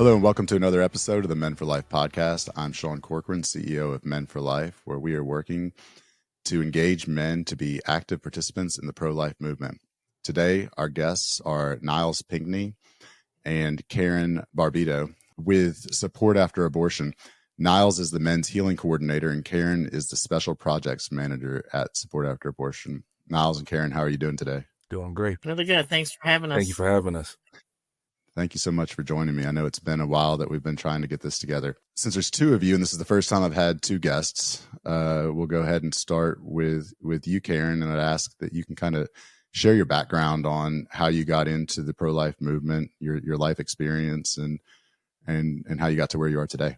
Hello and welcome to another episode of the Men for Life podcast. I'm Sean Corcoran, CEO of Men for Life, where we are working to engage men to be active participants in the pro-life movement. Today, our guests are Nyles Pinckney and Karin Barbito with Support After Abortion. Nyles is the men's healing coordinator and Karin is the special projects manager at Support After Abortion. Nyles and Karin, how are you doing today? Doing great. Really good. Thanks for having us. Thank you for having us. Thank you so much for joining me. I know it's been a while that we've been trying to get this together. Since there's two of you, and this is the first time I've had two guests, we'll go ahead and start with you, Karin, and I'd ask that you can kind of share your background on how you got into the pro-life movement, your life experience, and how you got to where you are today.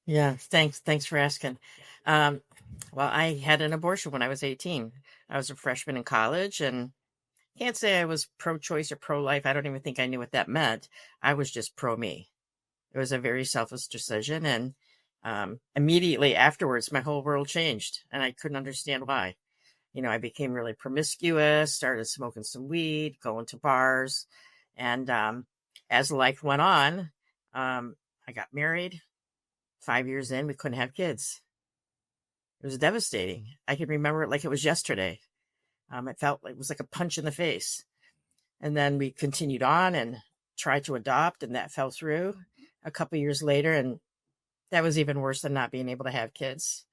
Yeah, thanks for asking. Well, I had an abortion when I was 18. I was a freshman in college, and can't say I was pro-choice or pro-life. I don't even think I knew what that meant. I was just pro-me. It was a very selfish decision, and immediately afterwards, my whole world changed, and I couldn't understand why. You know, I became really promiscuous, started smoking some weed, going to bars, and as life went on, I got married. 5 years in, we couldn't have kids. It was devastating. I can remember it like it was yesterday. It felt like it was like a punch in the face. And then we continued on and tried to adopt, and that fell through a couple of years later. And that was even worse than not being able to have kids.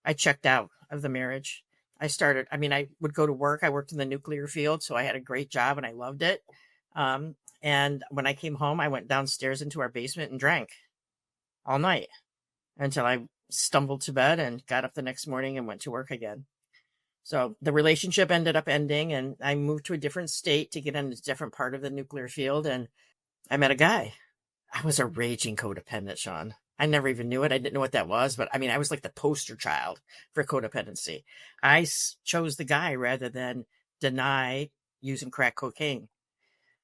I checked out of the marriage. I would go to work. I worked in the nuclear field, so I had a great job and I loved it. And when I came home, I went downstairs into our basement and drank all night until I stumbled to bed and got up the next morning and went to work again. So the relationship ended up ending, and I moved to a different state to get in a different part of the nuclear field, and I met a guy. I was a raging codependent, Sean. I never even knew it. I didn't know what that was, but I was like the poster child for codependency. I chose the guy rather than deny using crack cocaine.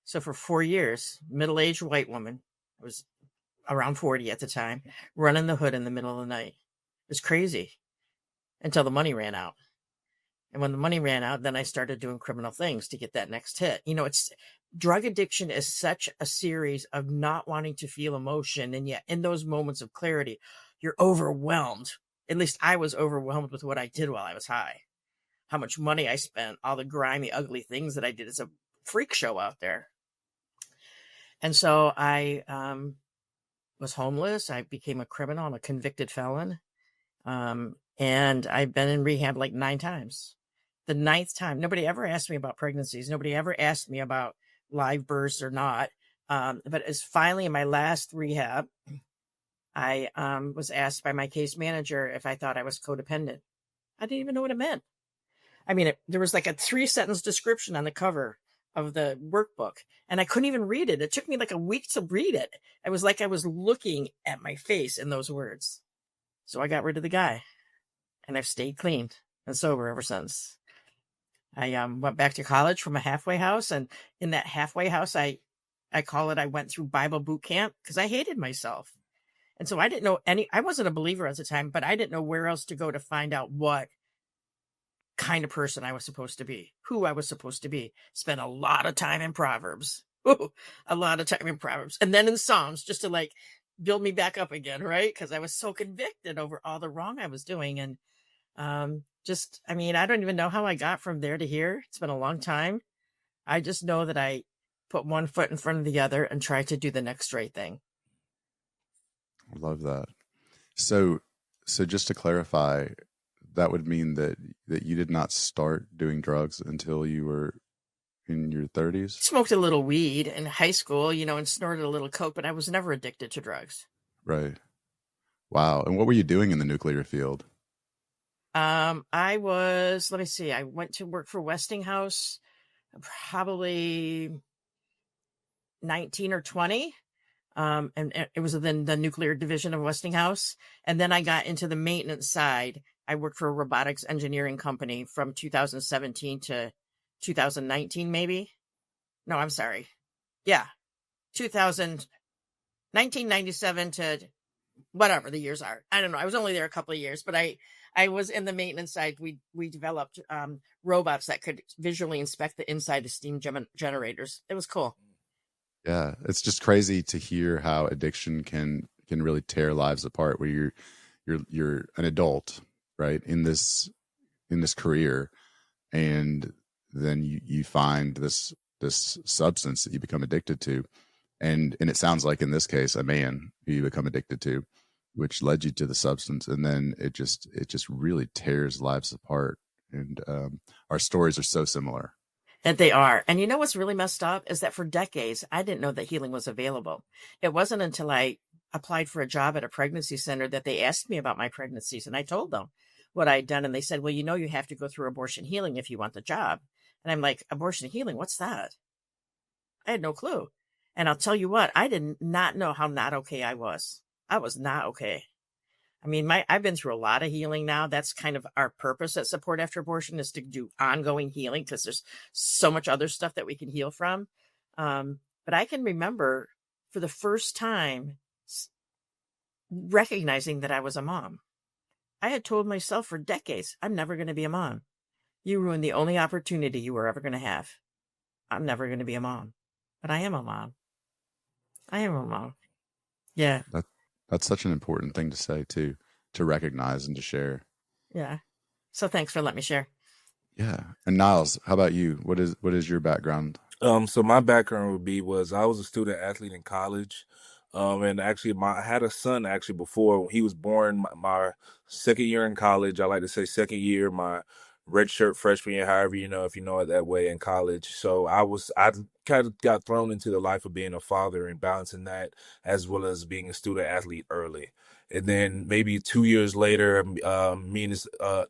So for 4 years, middle-aged white woman, I was around 40 at the time, running the hood in the middle of the night. It was crazy until the money ran out. And when the money ran out, then I started doing criminal things to get that next hit. You know, drug addiction is such a series of not wanting to feel emotion. And yet in those moments of clarity, you're overwhelmed. At least I was overwhelmed with what I did while I was high. How much money I spent, all the grimy, ugly things that I did. It's a freak show out there. And so I was homeless. I became a criminal. I'm a convicted felon. And I've been in rehab like 9 times. The 9th time, nobody ever asked me about pregnancies. Nobody ever asked me about live births or not. But it's finally in my last rehab, I was asked by my case manager if I thought I was codependent. I didn't even know what it meant. There was like a 3-sentence description on the cover of the workbook, and I couldn't even read it. It took me like a week to read it. It was like I was looking at my face in those words. So I got rid of the guy, and I've stayed clean and sober ever since. I went back to college from a halfway house, and in that halfway house, I went through Bible boot camp because I hated myself. And so I didn't know I wasn't a believer at the time, but I didn't know where else to go to find out what kind of person I was supposed to be, who I was supposed to be. Spent a lot of time in Proverbs. A lot of time in Proverbs. And then in Psalms, just to like build me back up again, right? Because I was so convicted over all the wrong I was doing. And I don't even know how I got from there to here. It's been a long time. I just know that I put one foot in front of the other and try to do the next right thing. I love that. So just to clarify, that would mean that you did not start doing drugs until you were in your 30s? Smoked a little weed in high school, and snorted a little coke, but I was never addicted to drugs. Right. Wow. And what were you doing in the nuclear field? I went to work for Westinghouse, probably 19 or 20. And it was within the nuclear division of Westinghouse. And then I got into the maintenance side. I worked for a robotics engineering company from 2017 to 2019, maybe. No, I'm sorry. Yeah. 1997 to whatever the years are. I don't know. I was only there a couple of years, but I was in the maintenance side. We developed robots that could visually inspect the inside of steam generators. It was cool. Yeah, it's just crazy to hear how addiction can really tear lives apart. Where you're an adult, right, in this career, and then you find this substance that you become addicted to, and it sounds like in this case a man who you become addicted to, which led you to the substance, and then it just really tears lives apart. And our stories are so similar. And they are. And you know what's really messed up is that for decades, I didn't know that healing was available. It wasn't until I applied for a job at a pregnancy center that they asked me about my pregnancies. And I told them what I'd done. And they said, well, you have to go through abortion healing if you want the job. And I'm like, abortion healing? What's that? I had no clue. And I'll tell you what, I did not know how not okay I was. I was not okay. I mean, I've been through a lot of healing now. That's kind of our purpose at Support After Abortion, is to do ongoing healing, because there's so much other stuff that we can heal from. But I can remember for the first time recognizing that I was a mom. I had told myself for decades, I'm never going to be a mom. You ruined the only opportunity you were ever going to have. I'm never going to be a mom. But I am a mom. I am a mom. Yeah. That that's such an important thing to say too, to recognize and to share. Yeah. So thanks for letting me share. Yeah. And Niles, how about you? What is your background? So my background was I was a student athlete in college. And actually I had a son actually before he was born, my second year in college. I like to say second year, my redshirt freshman year, however, if you know it that way in college. So I kind of got thrown into the life of being a father and balancing that as well as being a student athlete early. And then maybe 2 years later, me and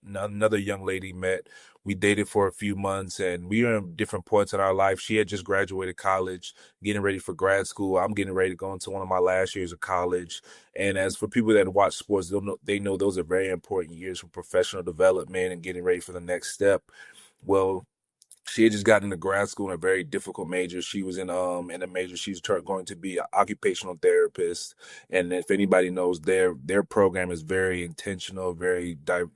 another young lady met. We dated for a few months, and we were in different points in our life. She had just graduated college, getting ready for grad school. I'm getting ready to go into one of my last years of college. And as for people that watch sports, they know those are very important years for professional development and getting ready for the next step. Well, she had just gotten into grad school in a very difficult major. She was in a major she's going to be an occupational therapist, and if anybody knows, their program is very intentional,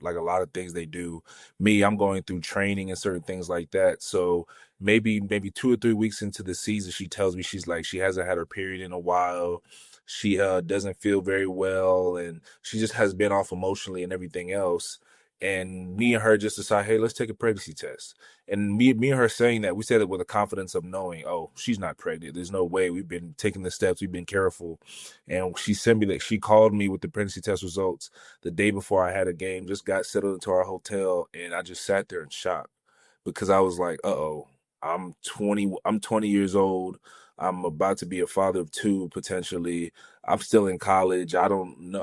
like a lot of things they do. Me, I'm going through training and certain things like that. So maybe 2 or 3 weeks into the season, she tells me she's like she hasn't had her period in a while. She doesn't feel very well, and she just has been off emotionally and everything else. And me and her just decide, hey, let's take a pregnancy test. And me and her saying that, we said it with a confidence of knowing, oh, she's not pregnant. There's no way. We've been taking the steps. We've been careful. And she called me with the pregnancy test results the day before I had a game, just got settled into our hotel. And I just sat there in shock because I was like, uh-oh, I'm 20 years old. I'm about to be a father of two potentially. I'm still in college. I don't know.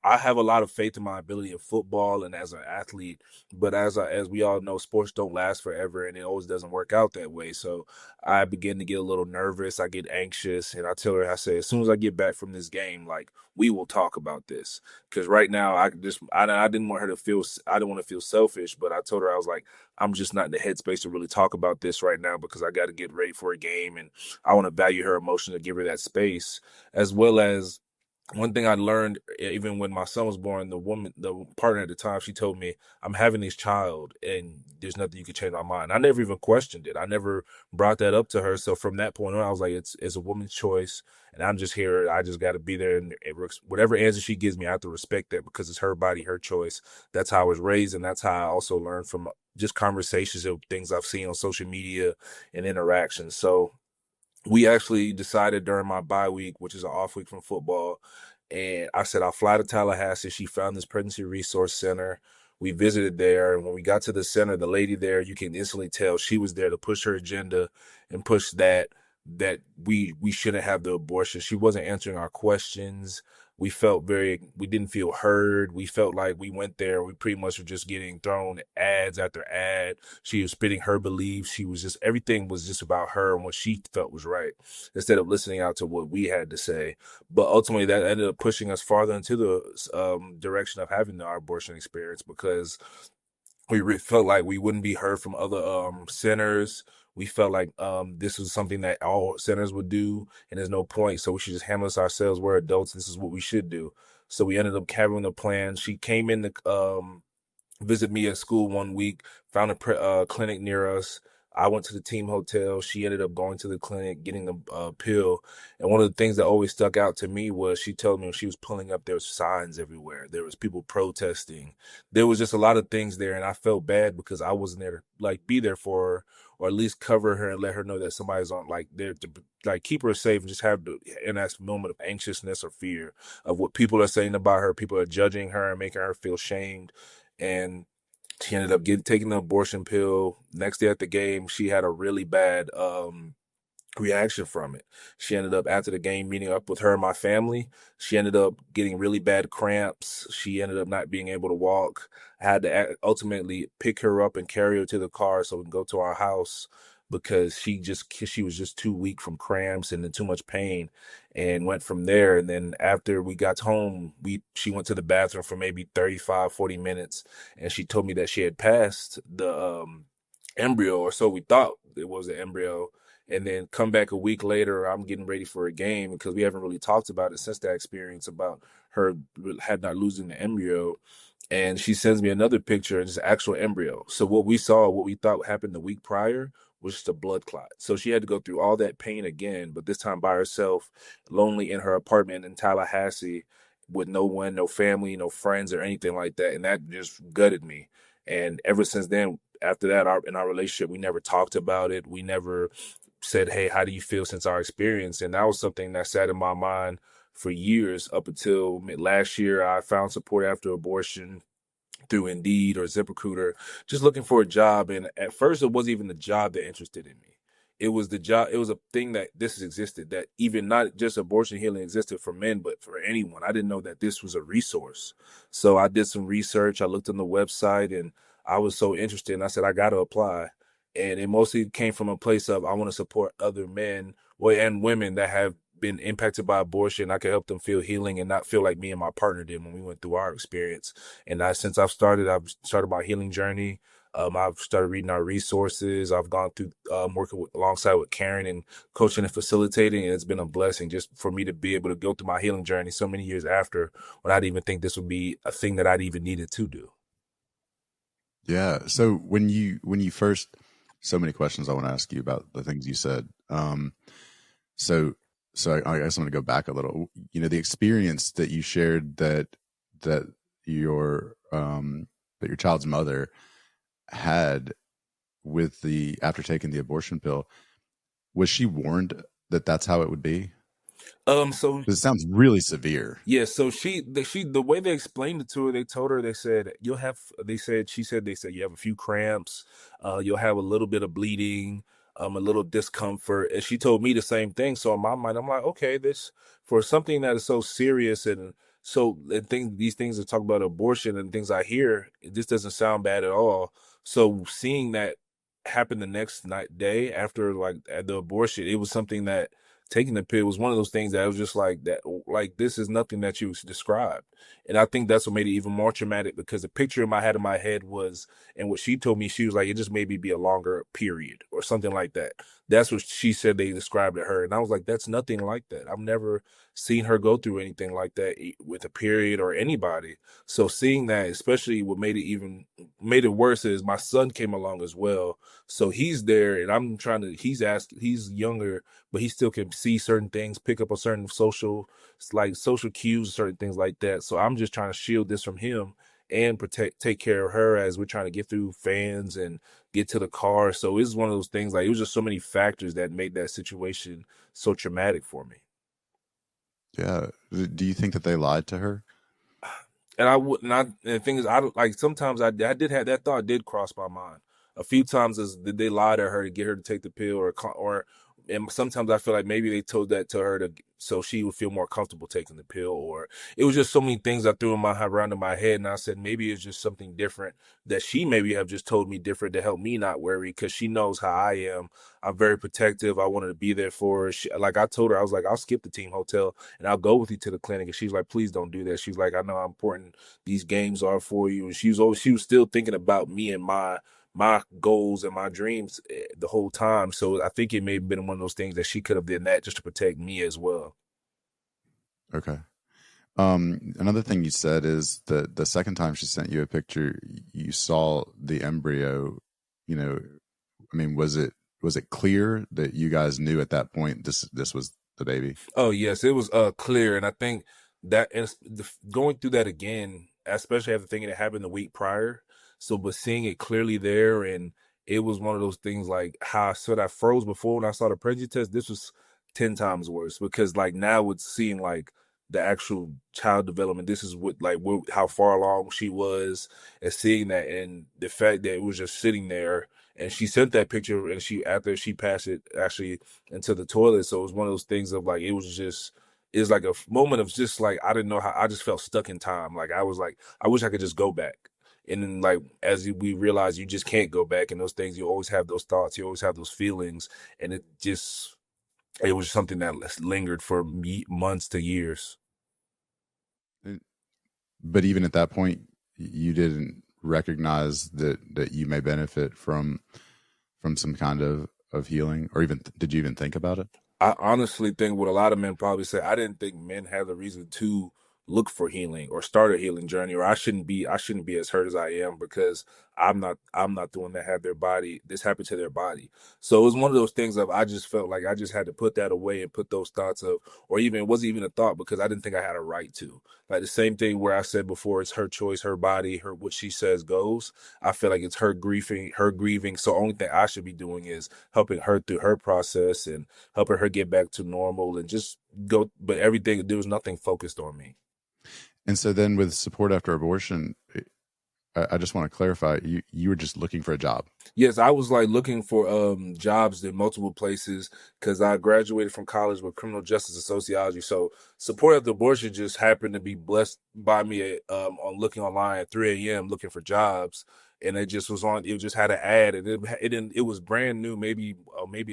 I have a lot of faith in my ability in football and as an athlete, but as we all know, sports don't last forever, and it always doesn't work out that way. So I begin to get a little nervous. I get anxious, and I tell her, I say, as soon as I get back from this game, like, we will talk about this, because right now I didn't want her to feel, I didn't want to feel selfish, but I told her, I was like, I'm just not in the headspace to really talk about this right now because I got to get ready for a game, and I want to value her emotion to give her that space, as well as one thing I learned, even when my son was born, the partner at the time, she told me, I'm having this child and there's nothing you can change my mind. I never even questioned it. I never brought that up to her. So from that point on, I was like, it's a woman's choice, and I'm just here. I just got to be there. And whatever answer she gives me, I have to respect that because it's her body, her choice. That's how I was raised. And that's how I also learned from just conversations of things I've seen on social media and interactions. So we actually decided during my bye week, which is an off week from football, and I said I'll fly to Tallahassee. She found this pregnancy resource center. We visited there, and when we got to the center, the lady there, you can instantly tell she was there to push her agenda and push that we shouldn't have the abortion. She wasn't answering our questions. We didn't feel heard. We felt like we went there, we pretty much were just getting thrown ads after ad. She was spitting her beliefs. Everything was just about her and what she felt was right, instead of listening out to what we had to say. But ultimately that ended up pushing us farther into the direction of having our abortion experience, because we felt like we wouldn't be heard from other centers. We felt like this was something that all centers would do, and there's no point. So we should just handle this ourselves. We're adults. This is what we should do. So we ended up having a plan. She came in to visit me at school one week, found a clinic near us. I went to the team hotel. She ended up going to the clinic, getting the pill. And one of the things that always stuck out to me was she told me when she was pulling up, there was signs everywhere. There was people protesting. There was just a lot of things there, and I felt bad because I wasn't there to like be there for her, or at least cover her and let her know that somebody's on like there to like keep her safe and just have the in that moment of anxiousness or fear of what people are saying about her. People are judging her and making her feel shamed. And she ended up taking the abortion pill. Next day at the game, she had a really bad reaction from it. She ended up, after the game, meeting up with her and my family. She ended up getting really bad cramps. She ended up not being able to walk. I had to ultimately pick her up and carry her to the car so we can go to our house because she was just too weak from cramps and then too much pain, and went from there. And then after we got home, she went to the bathroom for maybe 35, 40 minutes, and she told me that she had passed the embryo, or so we thought it was an embryo. And then come back a week later, I'm getting ready for a game because we haven't really talked about it since that experience about her had not losing the embryo. And she sends me another picture, and it's an actual embryo. So what we thought happened the week prior, was just a blood clot. So she had to go through all that pain again, but this time by herself, lonely in her apartment in Tallahassee, with no one, no family, no friends or anything like that. And that just gutted me. And ever since then, after that, in our relationship, we never talked about it. We never said, hey, how do you feel since our experience? And that was something that sat in my mind for years, up until last year. I found support after abortion through Indeed or ZipRecruiter, just looking for a job. And at first, it wasn't even the job that interested in me. It was the job. It was a thing that this existed, that even not just abortion healing existed for men, but for anyone. I didn't know that this was a resource. So I did some research. I looked on the website, and I was so interested. And I said, I got to apply. And it mostly came from a place of, I want to support other men and women that have been impacted by abortion. I can help them feel healing and not feel like me and my partner did when we went through our experience. And since I've started my healing journey. I've started reading our resources. I've gone through working alongside with Karin and coaching and facilitating, and it's been a blessing just for me to be able to go through my healing journey so many years after, when I didn't even think this would be a thing that I'd even needed to do. Yeah. So when you first, so many questions I want to ask you about the things you said. So I guess I'm going to go back a little. You know, the experience that you shared that your child's mother had with after taking the abortion pill, was she warned that that's how it would be? So it sounds really severe. Yeah, so the way they explained it to her, they told her, they said you have a few cramps, you'll have a little bit of bleeding, a little discomfort, and she told me the same thing. So in my mind, I'm like, okay, this, for something that is so serious, and these things that talk about abortion and things I hear, this doesn't sound bad at all. So seeing that happen the next day after like the abortion, it was something that, taking the pill was one of those things that was just like that, like, this is nothing that you described. And I think that's what made it even more traumatic, because the picture I had in my head was, and what she told me, she was like, it just maybe be a longer period or something like that. That's what she said they described to her. And I was like, that's nothing like that. I've never seen her go through anything like that with a period or anybody. So seeing that, especially what made it worse, is my son came along as well. So he's there, and he's younger, but he still can see certain things, pick up on certain social cues, certain things like that. So I'm just trying to shield this from him and take care of her as we're trying to get through fans and get to the car. So it's one of those things, like, it was just so many factors that made that situation so traumatic for me. Yeah. Do you think that they lied to her? And I would not. And the thing is, I don't, like, sometimes I did have that thought, did cross my mind a few times, did they lie to her to get her to take the pill, and sometimes I feel like maybe they told that to her so she would feel more comfortable taking the pill, or it was just so many things I threw around in my head, and I said maybe it's just something different that she maybe have just told me different to help me not worry, because she knows how I am. I'm very protective. I wanted to be there for her. Like I told her, I was like, I'll skip the team hotel and I'll go with you to the clinic. And she's like, please don't do that. She's like, I know how important these games are for you. And she was still thinking about me and my goals and my dreams the whole time. So I think it may have been one of those things that she could have done that just to protect me as well. Okay. Another thing you said is that the second time she sent you a picture, you saw the embryo, I mean, was it clear that you guys knew at that point this was the baby? Oh yes, it was clear, and I think that going through that again, especially after thinking it happened the week prior. So, but seeing it clearly there, and it was one of those things like how I said I froze before when I saw the pregnancy test. This was 10 times worse because like now with seeing like the actual child development, this is how far along she was, and seeing that, and the fact that it was just sitting there, and she sent that picture, and she after she passed it actually into the toilet. So it was one of those things of like, it's like a moment of just like, I didn't know how, I just felt stuck in time. Like, I was like, I wish I could just go back. And then like, as we realize you just can't go back, and those things, you always have those thoughts, you always have those feelings. And it was something that lingered for months to years. But even at that point, you didn't recognize that you may benefit from some kind of healing, or even did you even think about it? I honestly think what a lot of men probably say, I didn't think men had the reason to look for healing or start a healing journey, or I shouldn't be as hurt as I am because I'm not the one that had this happened to their body. So it was one of those things of, I just felt like I just had to put that away and put those thoughts of, or even it wasn't even a thought because I didn't think I had a right to. Like the same thing where I said before, it's her choice, her body, her what she says goes. I feel like it's her grieving. So only thing I should be doing is helping her through her process and helping her get back to normal and just go. But everything, there was nothing focused on me. And so then with support after abortion, I just want to clarify, you were just looking for a job. Yes, I was like looking for jobs in multiple places because I graduated from college with criminal justice and sociology. So support after abortion just happened to be blessed by me on looking online at 3 a.m. looking for jobs. And it just was on, it just had an ad, and it was brand new, maybe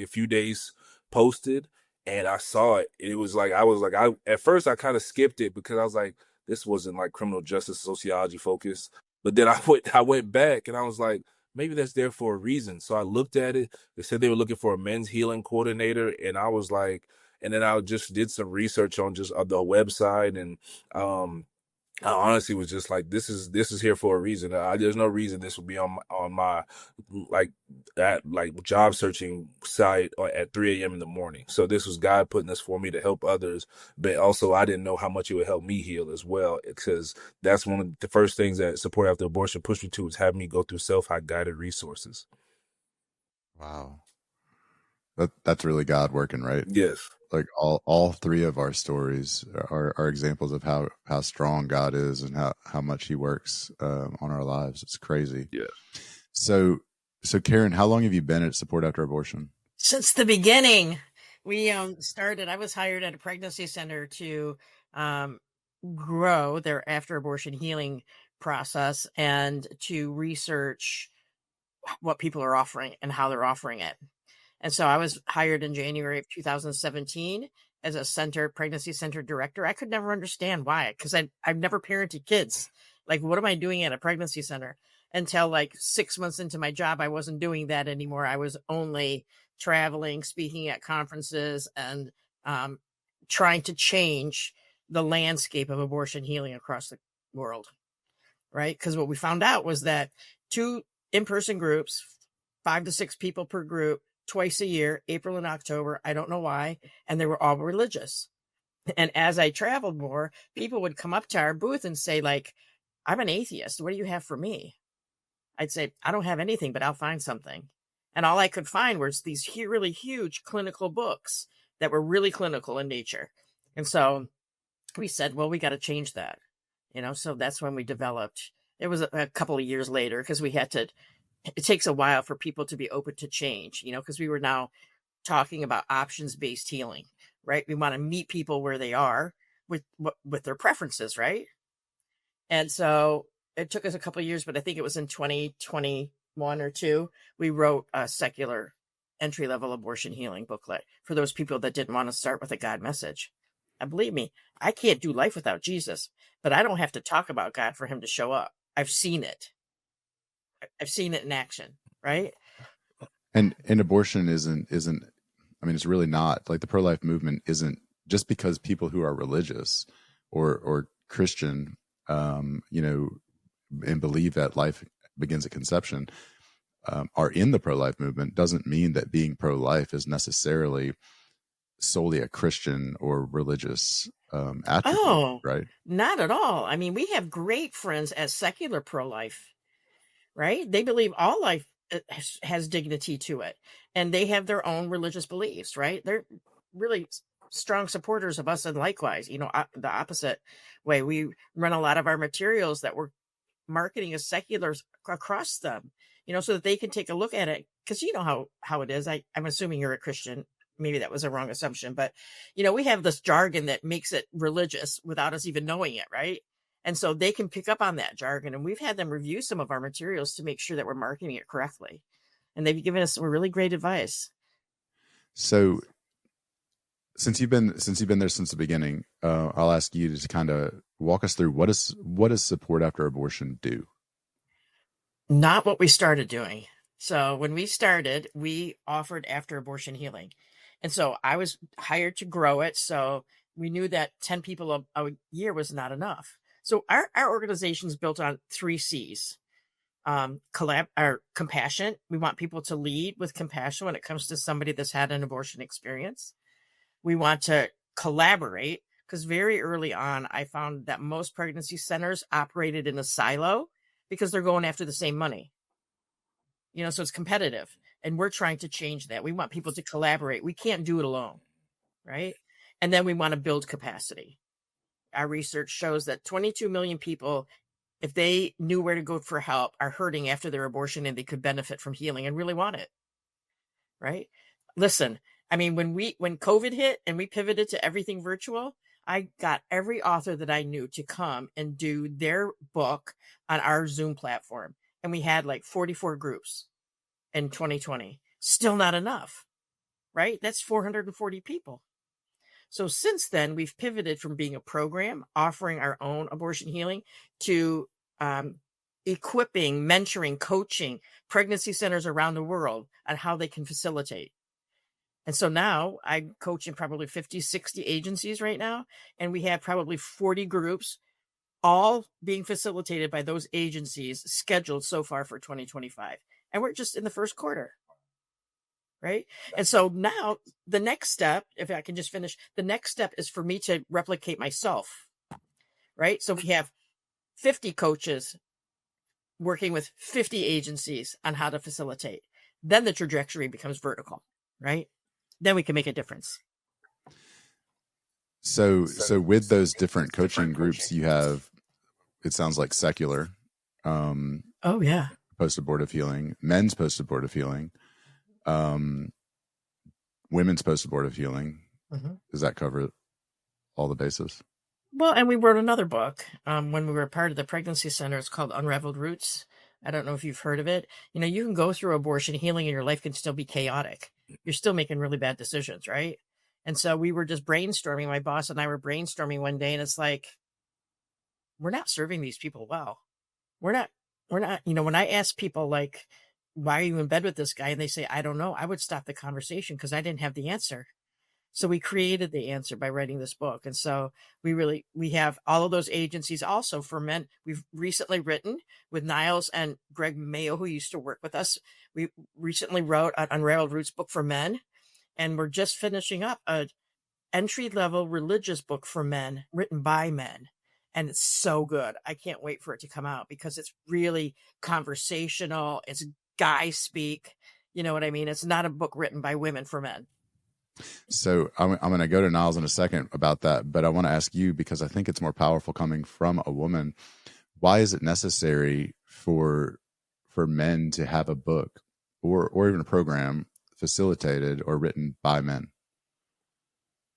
a few days posted. And I saw it. It was like, at first I kind of skipped it because I was like, this wasn't like criminal justice sociology focused. But then I went back and I was like, maybe that's there for a reason. So I looked at it. They said they were looking for a men's healing coordinator. And I was like, and then I just did some research on just the website. And I honestly was just like, this is here for a reason. There's no reason this would be on my like that job searching site at 3 a.m. in the morning. So this was God putting this for me to help others, but also I didn't know how much it would help me heal as well, because that's one of the first things that support after abortion pushed me to, is having me go through self-guided resources. Wow, that's really God working, right? Yes. Like all three of our stories are examples of how strong God is and how much He works on our lives. It's crazy. Yeah. So Karin, how long have you been at Support After Abortion? Since the beginning. We started. I was hired at a pregnancy center to grow their after abortion healing process and to research what people are offering and how they're offering it. And so I was hired in January of 2017 as a pregnancy center director. I could never understand why, because I've never parented kids. Like, what am I doing at a pregnancy center? Until like 6 months into my job, I wasn't doing that anymore. I was only traveling, speaking at conferences, and trying to change the landscape of abortion healing across the world. Right? Because what we found out was that 2 in-person groups, 5 to 6 people per group, twice a year, April and October. I don't know why. And they were all religious. And as I traveled more, people would come up to our booth and say, like, I'm an atheist. What do you have for me? I'd say, I don't have anything, but I'll find something. And all I could find was these really huge clinical books that were really clinical in nature. And so we said, well, we got to change that. So that's when we developed. It was a couple of years later, because we had to. It takes a while for people to be open to change, because we were now talking about options-based healing, right? We want to meet people where they are with their preferences, right? And so it took us a couple of years, but I think it was in 2021 or 2, we wrote a secular entry-level abortion healing booklet for those people that didn't want to start with a God message. And believe me, I can't do life without Jesus, but I don't have to talk about God for Him to show up. I've seen it. I've seen it in action, right? And abortion isn't. I mean, it's really not. Like, the pro-life movement isn't just because people who are religious or Christian, and believe that life begins at conception. are in the pro-life movement doesn't mean that being pro-life is necessarily solely a Christian or religious attribute, right? Not at all. I mean, we have great friends as secular pro-life, right? They believe all life has dignity to it, and they have their own religious beliefs, right? They're really strong supporters of us, and likewise, the opposite way. We run a lot of our materials that we're marketing as seculars across them, so that they can take a look at it. Because you know how it is. I'm assuming you're a Christian. Maybe that was a wrong assumption, but we have this jargon that makes it religious without us even knowing it, right? And so they can pick up on that jargon, and we've had them review some of our materials to make sure that we're marketing it correctly. And they've given us some really great advice. So since you've been there since the beginning, I'll ask you to kind of walk us through what does support after abortion do? Not what we started doing. So when we started, we offered after abortion healing. And so I was hired to grow it. So we knew that 10 people a year was not enough. So our organization is built on 3 C's. Compassion. We want people to lead with compassion when it comes to somebody that's had an abortion experience. We want to collaborate, because very early on, I found that most pregnancy centers operated in a silo because they're going after the same money. So it's competitive, and we're trying to change that. We want people to collaborate. We can't do it alone, right? And then we want to build capacity. Our research shows that 22 million people, if they knew where to go for help, are hurting after their abortion, and they could benefit from healing and really want it, right? Listen, I mean, when COVID hit and we pivoted to everything virtual, I got every author that I knew to come and do their book on our Zoom platform. And we had like 44 groups in 2020. Still not enough, right? That's 440 people. So since then, we've pivoted from being a program, offering our own abortion healing, to equipping, mentoring, coaching pregnancy centers around the world on how they can facilitate. And so now I'm coaching probably 50, 60 agencies right now. And we have probably 40 groups, all being facilitated by those agencies, scheduled so far for 2025. And we're just in the first quarter, right? And so now the next step, if I can just finish, the next step is for me to replicate myself, right? So we have 50 coaches working with 50 agencies on how to facilitate. Then the trajectory becomes vertical, right? Then we can make a difference. So with those different coaching groups, you have, it sounds like secular, oh yeah, post-abortive healing, men's post-abortive healing, women's post-abortive healing. Mm-hmm. Does that cover all the bases? Well, and we wrote another book when we were part of the pregnancy center. It's called Unraveled Roots. I don't know if you've heard of it. You can go through abortion healing and your life can still be chaotic. You're still making really bad decisions, right? And so we were just brainstorming. My boss and I were brainstorming one day, and it's like, we're not serving these people well. We're not, when I ask people like, why are you in bed with this guy? And they say, I don't know. I would stop the conversation because I didn't have the answer. So we created the answer by writing this book. And so we have all of those agencies also for men. We've recently written with Nyles and Greg Mayo, who used to work with us. We recently wrote an Unraveled Roots book for men. And we're just finishing up an entry-level religious book for men written by men. And it's so good. I can't wait for it to come out because it's really conversational. It's guy speak. You know what I mean? It's not a book written by women for men. So I'm going to go to Nyles in a second about that, but I want to ask you, because I think it's more powerful coming from a woman. Why is it necessary for men to have a book or even a program facilitated or written by men?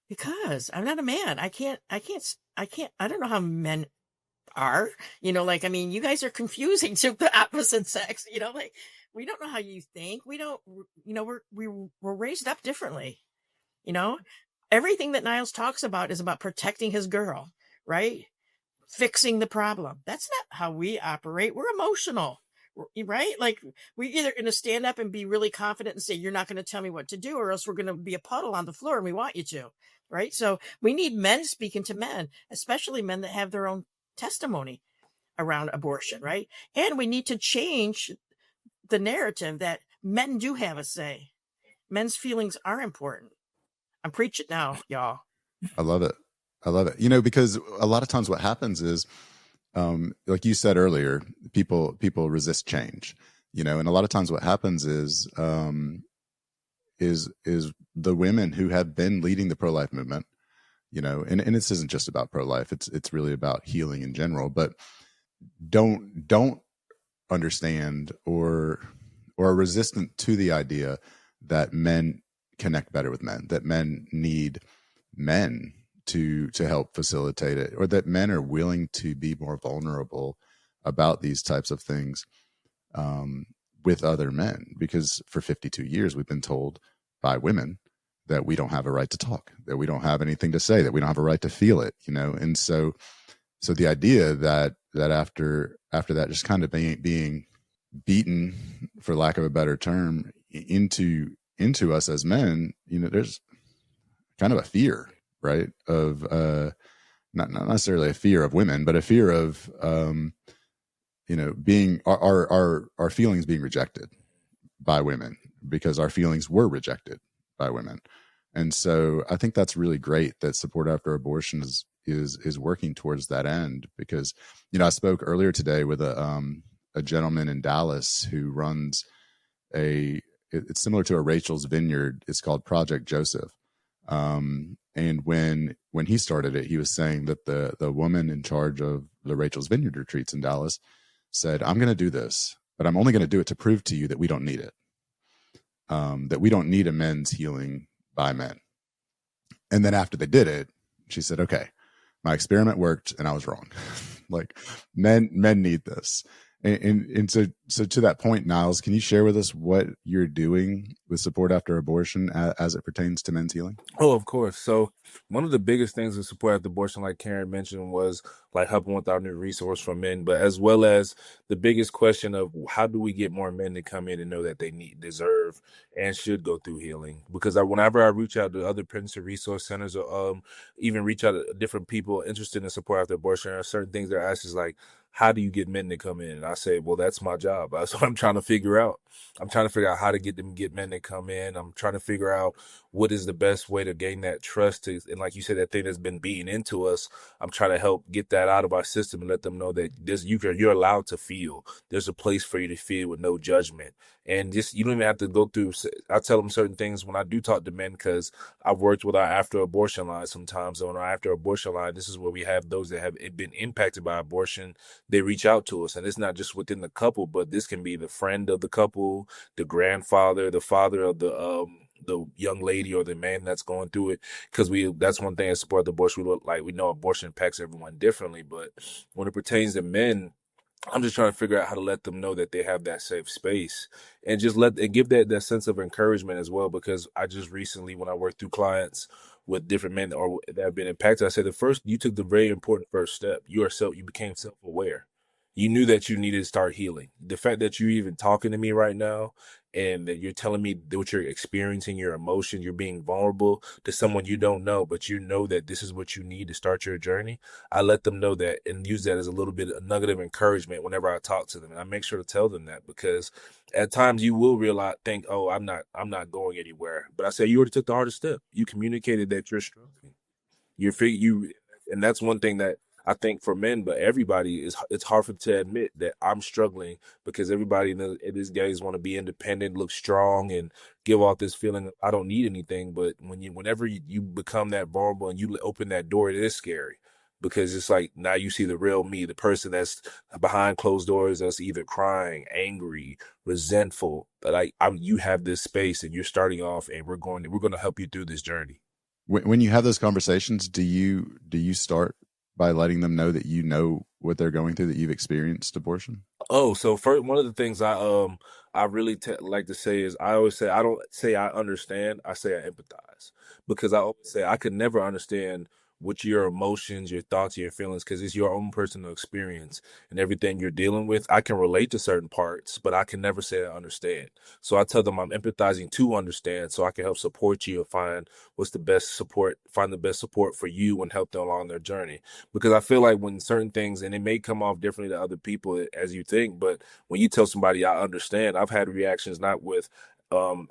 Because I'm not a man. I don't know how men are, you guys are confusing to the opposite sex, we don't know how you think. We don't, we're raised up differently. Everything that Nyles talks about is about protecting his girl, right? Fixing the problem. That's not how we operate. We're emotional, right? Like, we're either going to stand up and be really confident and say, you're not going to tell me what to do, or else we're going to be a puddle on the floor and we want you to, right? So we need men speaking to men, especially men that have their own testimony around abortion, right? And we need to change the narrative that men do have a say. Men's feelings are important. I'm preaching now, y'all. I love it. I love it. Because a lot of times what happens is, like you said earlier, people resist change, and a lot of times what happens is the women who have been leading the pro-life movement, and this isn't just about pro-life, it's really about healing in general, but don't understand or are resistant to the idea that men connect better with men, that men need men to help facilitate it, or that men are willing to be more vulnerable about these types of things with other men, because for 52 years we've been told by women that we don't have a right to talk, that we don't have anything to say, that we don't have a right to feel it, and so the idea that after that, just kind of being beaten, for lack of a better term, into us as men, there's kind of a fear, right, of not necessarily a fear of women, but a fear of being our feelings being rejected by women, because our feelings were rejected by women. And so I think that's really great that Support After Abortion is working towards that end, because I spoke earlier today with a gentleman in Dallas who runs it's similar to a Rachel's Vineyard. It's called Project Joseph. And when he started it, he was saying that the woman in charge of the Rachel's Vineyard retreats in Dallas said, "I'm going to do this, but I'm only going to do it to prove to you that we don't need it, that we don't need a men's healing by men." And then after they did it, she said, "Okay, my experiment worked and I was wrong." Like, men need this. And so to that point, Nyles, can you share with us what you're doing with Support After Abortion as it pertains to men's healing? Oh, of course. So one of the biggest things in Support After Abortion, like Karin mentioned, was like helping with our new resource for men, but as well as the biggest question of how do we get more men to come in and know that they deserve, and should go through healing? Because whenever I reach out to other pregnancy resource centers, or even reach out to different people interested in Support After Abortion, there are certain things they're asked is like, how do you get men to come in? And I say, well, that's my job. That's what I'm trying to figure out. I'm trying to figure out how to get men to come in. I'm trying to figure out what is the best way to gain that trust. And like you said, that thing that's been beaten into us, I'm trying to help get that out of our system and let them know that you're allowed to feel. There's a place for you to feel with no judgment. And just, you don't even have to go through, I tell them certain things when I do talk to men, because I've worked with our after abortion line sometimes. On our after abortion line, this is where we have those that have been impacted by abortion. They reach out to us, and it's not just within the couple, but this can be the friend of the couple, the grandfather, the father of the young lady or the man that's going through it. Because that's one thing at Support the Abortion, we know abortion impacts everyone differently, but when it pertains to men, I'm just trying to figure out how to let them know that they have that safe space, and just give that sense of encouragement as well. Because I just recently, when I worked through clients with different men or that have been impacted, I said you took the very important first step. You became self-aware. You knew that you needed to start healing. The fact that you're even talking to me right now and that you're telling me what you're experiencing, your emotions, you're being vulnerable to someone you don't know, but you know that this is what you need to start your journey. I let them know that and use that as a little bit of nugget of encouragement whenever I talk to them. And I make sure to tell them that, because at times you will think, oh, I'm not going anywhere. But I say, you already took the hardest step. You communicated that you're struggling. And that's one thing that I think for men, but everybody it's hard to admit that I'm struggling, because everybody in these days want to be independent, look strong, and give off this feeling of I don't need anything. But whenever you become that vulnerable and you open that door, it is scary, because it's like now you see the real me, the person that's behind closed doors, that's either crying, angry, resentful. But you have this space and you're starting off, and we're going to help you through this journey. When you have those conversations, do you start by letting them know that you know what they're going through, that you've experienced abortion? Oh, so first, one of the things I really like to say is, I always say, I don't say I understand, I say I empathize, because I always say I could never understand with your emotions, your thoughts, your feelings, because it's your own personal experience and everything you're dealing with. I can relate to certain parts, but I can never say I understand. So I tell them I'm empathizing to understand, so I can help support you and find find the best support for you and help them along their journey. Because I feel like when certain things, and it may come off differently to other people as you think, but when you tell somebody I understand, I've had reactions not with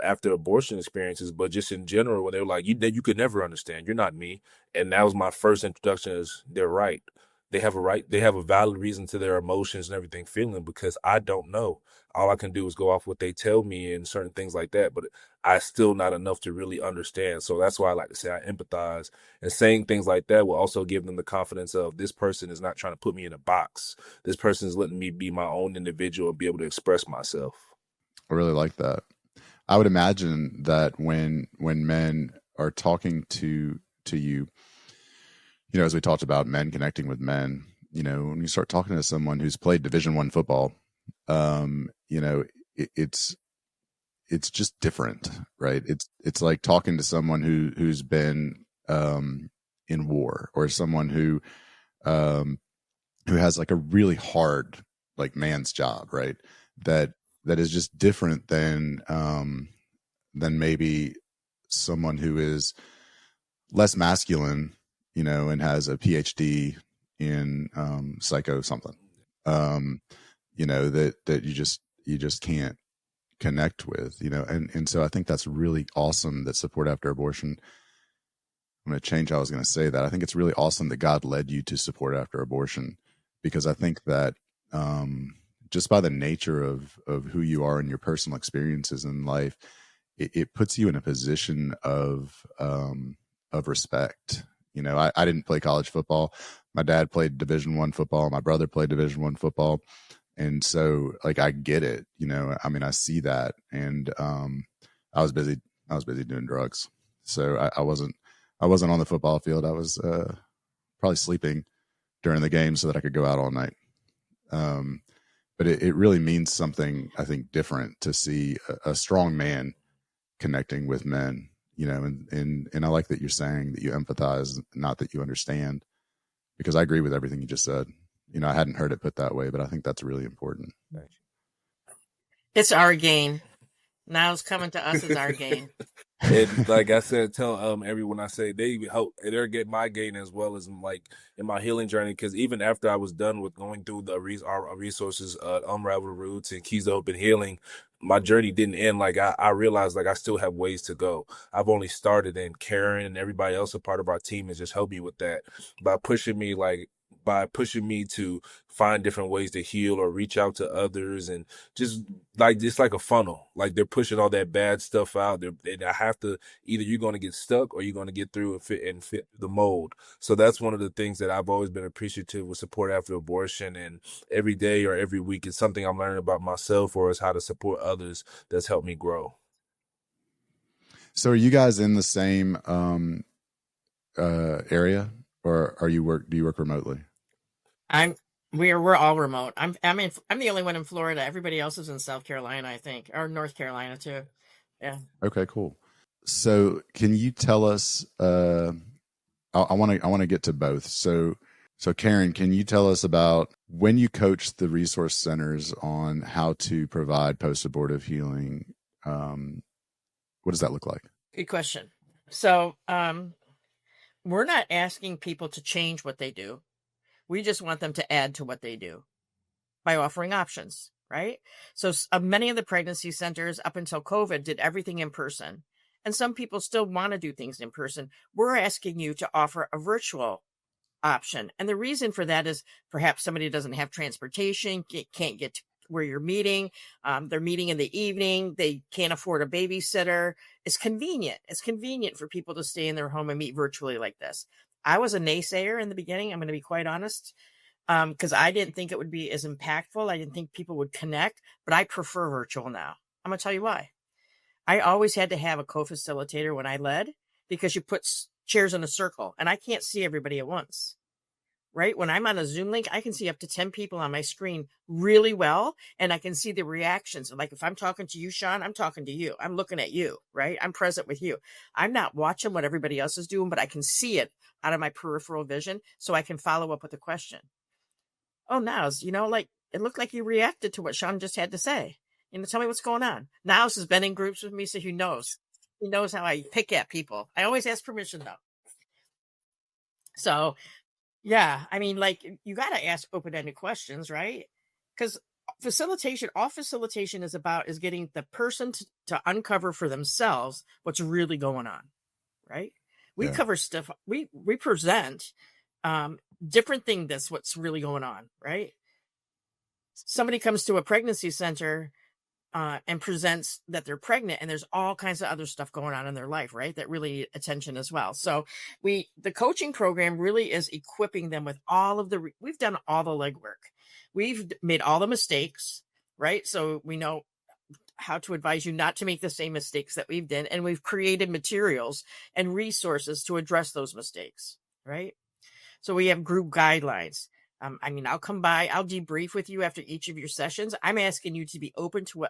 after abortion experiences, but just in general, when they were like, you could never understand. You're not me. And that was my first introduction is they're right. They have a right, they have a valid reason to their emotions and everything feeling, because I don't know. All I can do is go off what they tell me and certain things like that, but I still not enough to really understand. So that's why I like to say I empathize, and saying things like that will also give them the confidence of, this person is not trying to put me in a box. This person is letting me be my own individual and be able to express myself. I really like that. I would imagine that when men are talking to you, as we talked about men connecting with men, when you start talking to someone who's played Division I football, it's just different, right? It's like talking to someone who's been in war, or someone who has like a really hard like man's job, right? That is just different than maybe someone who is less masculine, and has a PhD in psycho something, that you just can't connect with, and so I think that's really awesome that support after abortion. I'm going to change how I was going to say that. I think it's really awesome that God led you to support after abortion, because I think that just by the nature of who you are and your personal experiences in life, it puts you in a position of respect. I didn't play college football. My dad played Division I football. My brother played Division I football. And so like, I get it, I see that. And I was busy doing drugs. So I wasn't on the football field. I was probably sleeping during the game so that I could go out all night. But it really means something, I think, different to see a strong man connecting with men, and I like that you're saying that you empathize, not that you understand, because I agree with everything you just said. I hadn't heard it put that way, but I think that's really important. It's our gain. Now it's coming to us as our gain. And like I said, tell everyone, I say they hope they're get my gain as well as like in my healing journey, because even after I was done with going through our resources, Unravel Roots and Keys to Hope and Healing, my journey didn't end. Like I realized like I still have ways to go. I've only started, and Karin and everybody else a part of our team has just helped me with that by pushing me to find different ways to heal or reach out to others, and just like it's like a funnel. Like they're pushing all that bad stuff out. And I have to, either you're going to get stuck or you're going to get through and fit the mold. So that's one of the things that I've always been appreciative with support after abortion, and every day or every week is something I'm learning about myself, or is how to support others that's helped me grow. So are you guys in the same area, or do you work remotely? We're all remote. I'm the only one in Florida. Everybody else is in South Carolina, I think, or North Carolina too. Yeah. Okay, cool. So can you tell us, I want to get to both. So Karin, can you tell us about when you coach the resource centers on how to provide post-abortive healing? What does that look like? Good question. So, we're not asking people to change what they do. We just want them to add to what they do by offering options, right? So many of the pregnancy centers up until COVID did everything in person. And some people still want to do things in person. We're asking you to offer a virtual option. And the reason for that is perhaps somebody doesn't have transportation, can't get to where you're meeting. They're meeting in the evening. They can't afford a babysitter. It's convenient. It's convenient for people to stay in their home and meet virtually like this. I was a naysayer in the beginning. I'm going to be quite honest, because I didn't think it would be as impactful. I didn't think people would connect, but I prefer virtual now. I'm going to tell you why. I always had to have a co-facilitator when I led, because you put chairs in a circle and I can't see everybody at once. right? When I'm on a Zoom link, I can see up to 10 people on my screen really well. And I can see the reactions. Like if I'm talking to you, Sean, I'm talking to you. I'm looking at you, right? I'm present with you. I'm not watching what everybody else is doing, but I can see it out of my peripheral vision. So I can follow up with a question. Oh, Nyles, like it looked like you reacted to what Sean just had to say. Tell me what's going on. Nyles has been in groups with me, so he knows. He knows how I pick at people. I always ask permission though. So yeah, I mean, like you got to ask open-ended questions, right? Because all facilitation is getting the person to uncover for themselves what's really going on, right? We Yeah. cover stuff. We present different thing that's what's really going on, right? Somebody comes to a pregnancy center and presents that they're pregnant, and there's all kinds of other stuff going on in their life, right? That really need attention as well. So the coaching program really is equipping them with we've done all the legwork. We've made all the mistakes, right? So we know how to advise you not to make the same mistakes that we've done. And we've created materials and resources to address those mistakes, right? So we have group guidelines. I'll come by, I'll debrief with you after each of your sessions. I'm asking you to be open to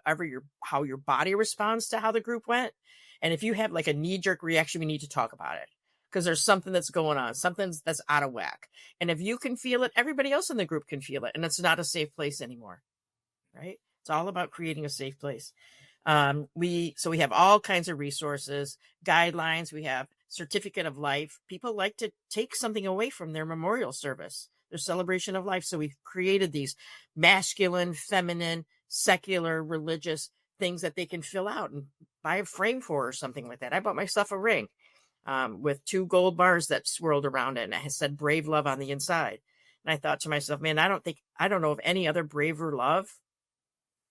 how your body responds to how the group went. And if you have like a knee-jerk reaction, we need to talk about it because there's something that's going on, something that's out of whack. And if you can feel it, everybody else in the group can feel it. And it's not a safe place anymore, right? It's all about creating a safe place. We have all kinds of resources, guidelines. We have certificate of life. People like to take something away from their memorial service, their celebration of life. So we've created these masculine, feminine, secular, religious things that they can fill out and buy a frame for or something like that. I bought myself a ring with 2 gold bars that swirled around it, and it said "Brave Love" on the inside. And I thought to myself, man, I don't know of any other braver love,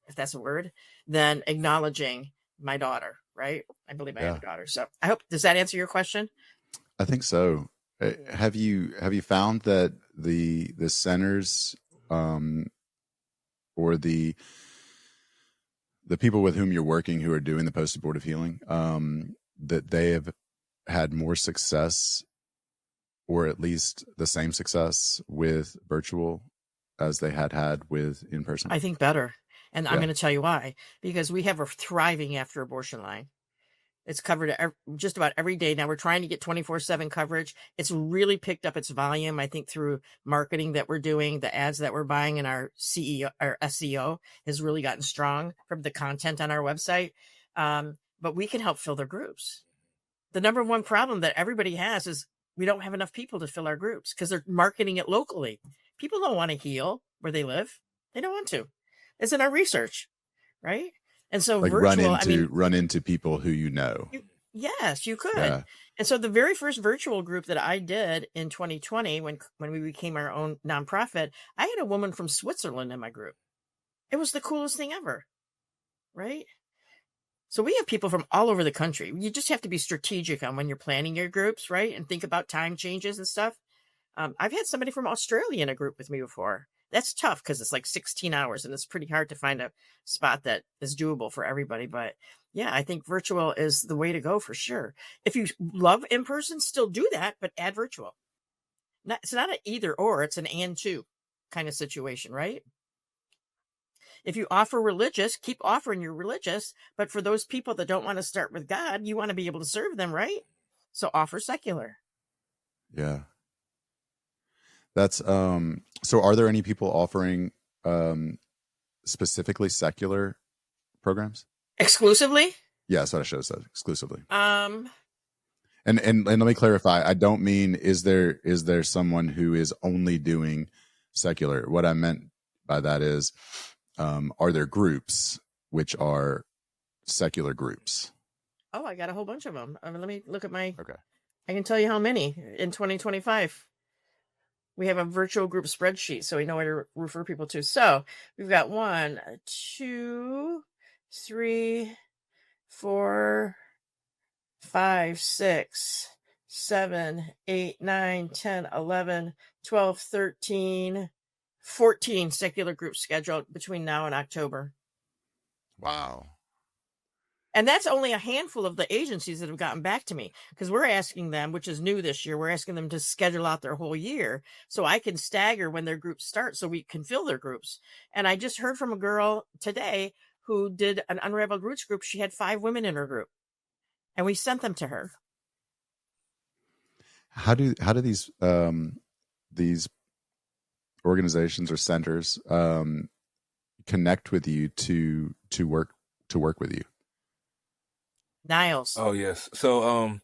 if that's a word, than acknowledging my daughter, right? I believe I have a daughter. So I hope, does that answer your question? I think so. Have you found that the centers or the people with whom you're working who are doing the post-abortive healing, that they have had more success, or at least the same success with virtual as they had with in person? I think better. And I'm going to tell you why. Because we have a thriving after abortion line. It's covered just about every day. Now we're trying to get 24/7 coverage. It's really picked up its volume, I think, through marketing that we're doing, the ads that we're buying, and our SEO has really gotten strong from the content on our website. But we can help fill their groups. The number one problem that everybody has is we don't have enough people to fill our groups because they're marketing it locally. People don't want to heal where they live. They don't want to. It's in our research, right? And so like virtual, run into people who you know. Yes, you could. Yeah. And so the very first virtual group that I did in 2020, when we became our own nonprofit, I had a woman from Switzerland in my group. It was the coolest thing ever, right? So we have people from all over the country. You just have to be strategic on when you're planning your groups, right? And think about time changes and stuff. I've had somebody from Australia in a group with me before. That's tough because it's like 16 hours and it's pretty hard to find a spot that is doable for everybody. But yeah, I think virtual is the way to go for sure. If you love in person, still do that, but add virtual. It's not an either or, it's an and two kind of situation, right? If you offer religious, keep offering your religious. But for those people that don't want to start with God, you want to be able to serve them, right? So offer secular. Yeah. That's so are there any people offering specifically secular programs? Exclusively? Yeah, that's what I should have said. Exclusively. And let me clarify. I don't mean is there someone who is only doing secular? What I meant by that is are there groups which are secular groups? Oh, I got a whole bunch of them. Let me look at my. Okay. I can tell you how many in 2025. We have a virtual group spreadsheet, so we know where to refer people to. So we've got 1, 2, 3, 4, 5, 6, 7, 8, 9, 10, 11, 12, 13, 14 secular groups scheduled between now and October. Wow. And that's only a handful of the agencies that have gotten back to me, because we're asking them, which is new this year, we're asking them to schedule out their whole year so I can stagger when their groups start so we can fill their groups. And I just heard from a girl today who did an Unraveled Roots group. She had 5 women in her group, and we sent them to her. How do these organizations or centers connect with you to work with you? Nyles. Oh yes. So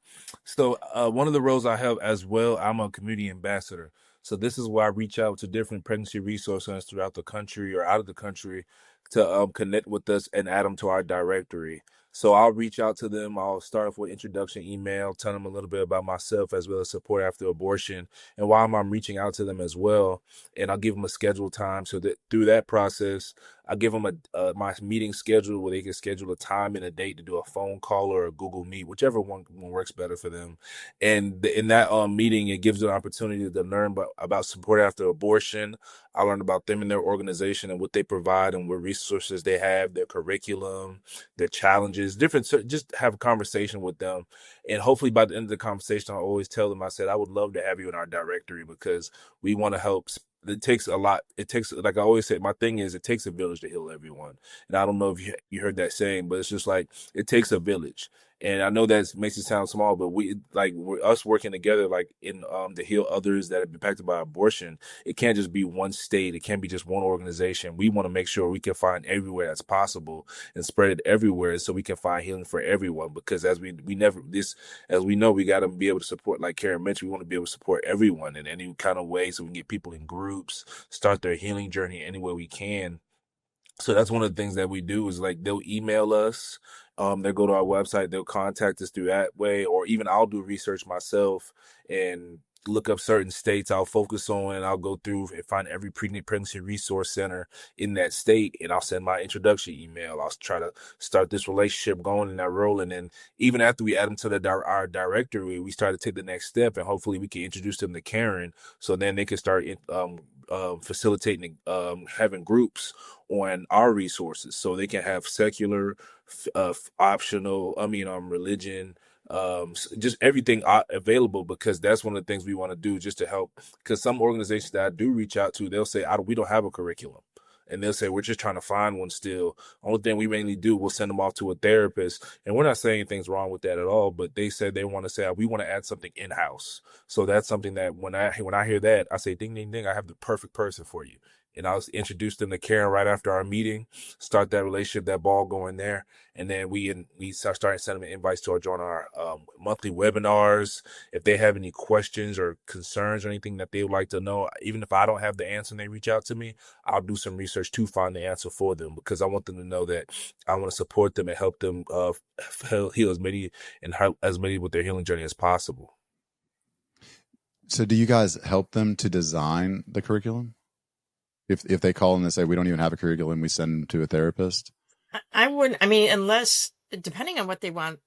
one of the roles I have as well, I'm a community ambassador. So this is where I reach out to different pregnancy resource centers throughout the country or out of the country to connect with us and add them to our directory. So I'll reach out to them. I'll start off with introduction email, tell them a little bit about myself as well as support after abortion. And while I'm reaching out to them as well, and I'll give them a scheduled time so that through that process, I give them my meeting schedule where they can schedule a time and a date to do a phone call or a Google Meet, whichever one works better for them. And in that meeting, it gives them an opportunity to learn about support after abortion. I learned about them and their organization and what they provide and what resources they have, their curriculum, their challenges, just have a conversation with them. And hopefully by the end of the conversation, I always tell them, I said, I would love to have you in our directory because we want to help. It takes a lot. It takes, like I always say, my thing is it takes a village to heal everyone. And I don't know if you heard that saying, but it's just like, it takes a village. And I know that makes it sound small, but we're us working together, like in to heal others that have been impacted by abortion. It can't just be one state. It can't be just one organization. We want to make sure we can find everywhere that's possible and spread it everywhere so we can find healing for everyone. Because as we know, we got to be able to support, like Karin mentioned, we want to be able to support everyone in any kind of way so we can get people in groups, start their healing journey any way we can. So that's one of the things that we do is like they'll email us, they'll go to our website, they'll contact us through that way, or even I'll do research myself and look up certain states I'll focus on, and I'll go through and find every pregnancy resource center in that state, and I'll send my introduction email. I'll try to start this relationship going in that role, and then even after we add them to our directory, we start to take the next step, and hopefully we can introduce them to Karin, so then they can start facilitating having groups on our resources, so they can have secular, optional, religion, just everything available, because that's one of the things we want to do just to help. Because some organizations that I do reach out to, they'll say, we don't have a curriculum. And they'll say, we're just trying to find one still. Only thing we mainly do, we'll send them off to a therapist. And we're not saying anything's wrong with that at all, but they said they want to say, we want to add something in-house. So that's something that when I hear that, I say, ding, ding, ding, I have the perfect person for you. And I'll introduce them to Karin right after our meeting, start that relationship, that ball going there. And then we start sending them invites to join our monthly webinars. If they have any questions or concerns or anything that they would like to know, even if I don't have the answer and they reach out to me, I'll do some research to find the answer for them, because I want them to know that I want to support them and help them heal as many with their healing journey as possible. So do you guys help them to design the curriculum? If they call and they say, we don't even have a curriculum, we send them to a therapist? I wouldn't, unless, depending on what they want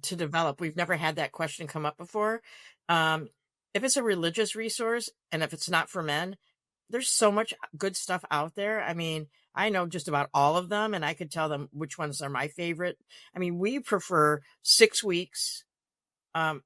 to develop, we've never had that question come up before. If it's a religious resource and if it's not for men, there's so much good stuff out there. I know just about all of them, and I could tell them which ones are my favorite. We prefer 6 weeks, an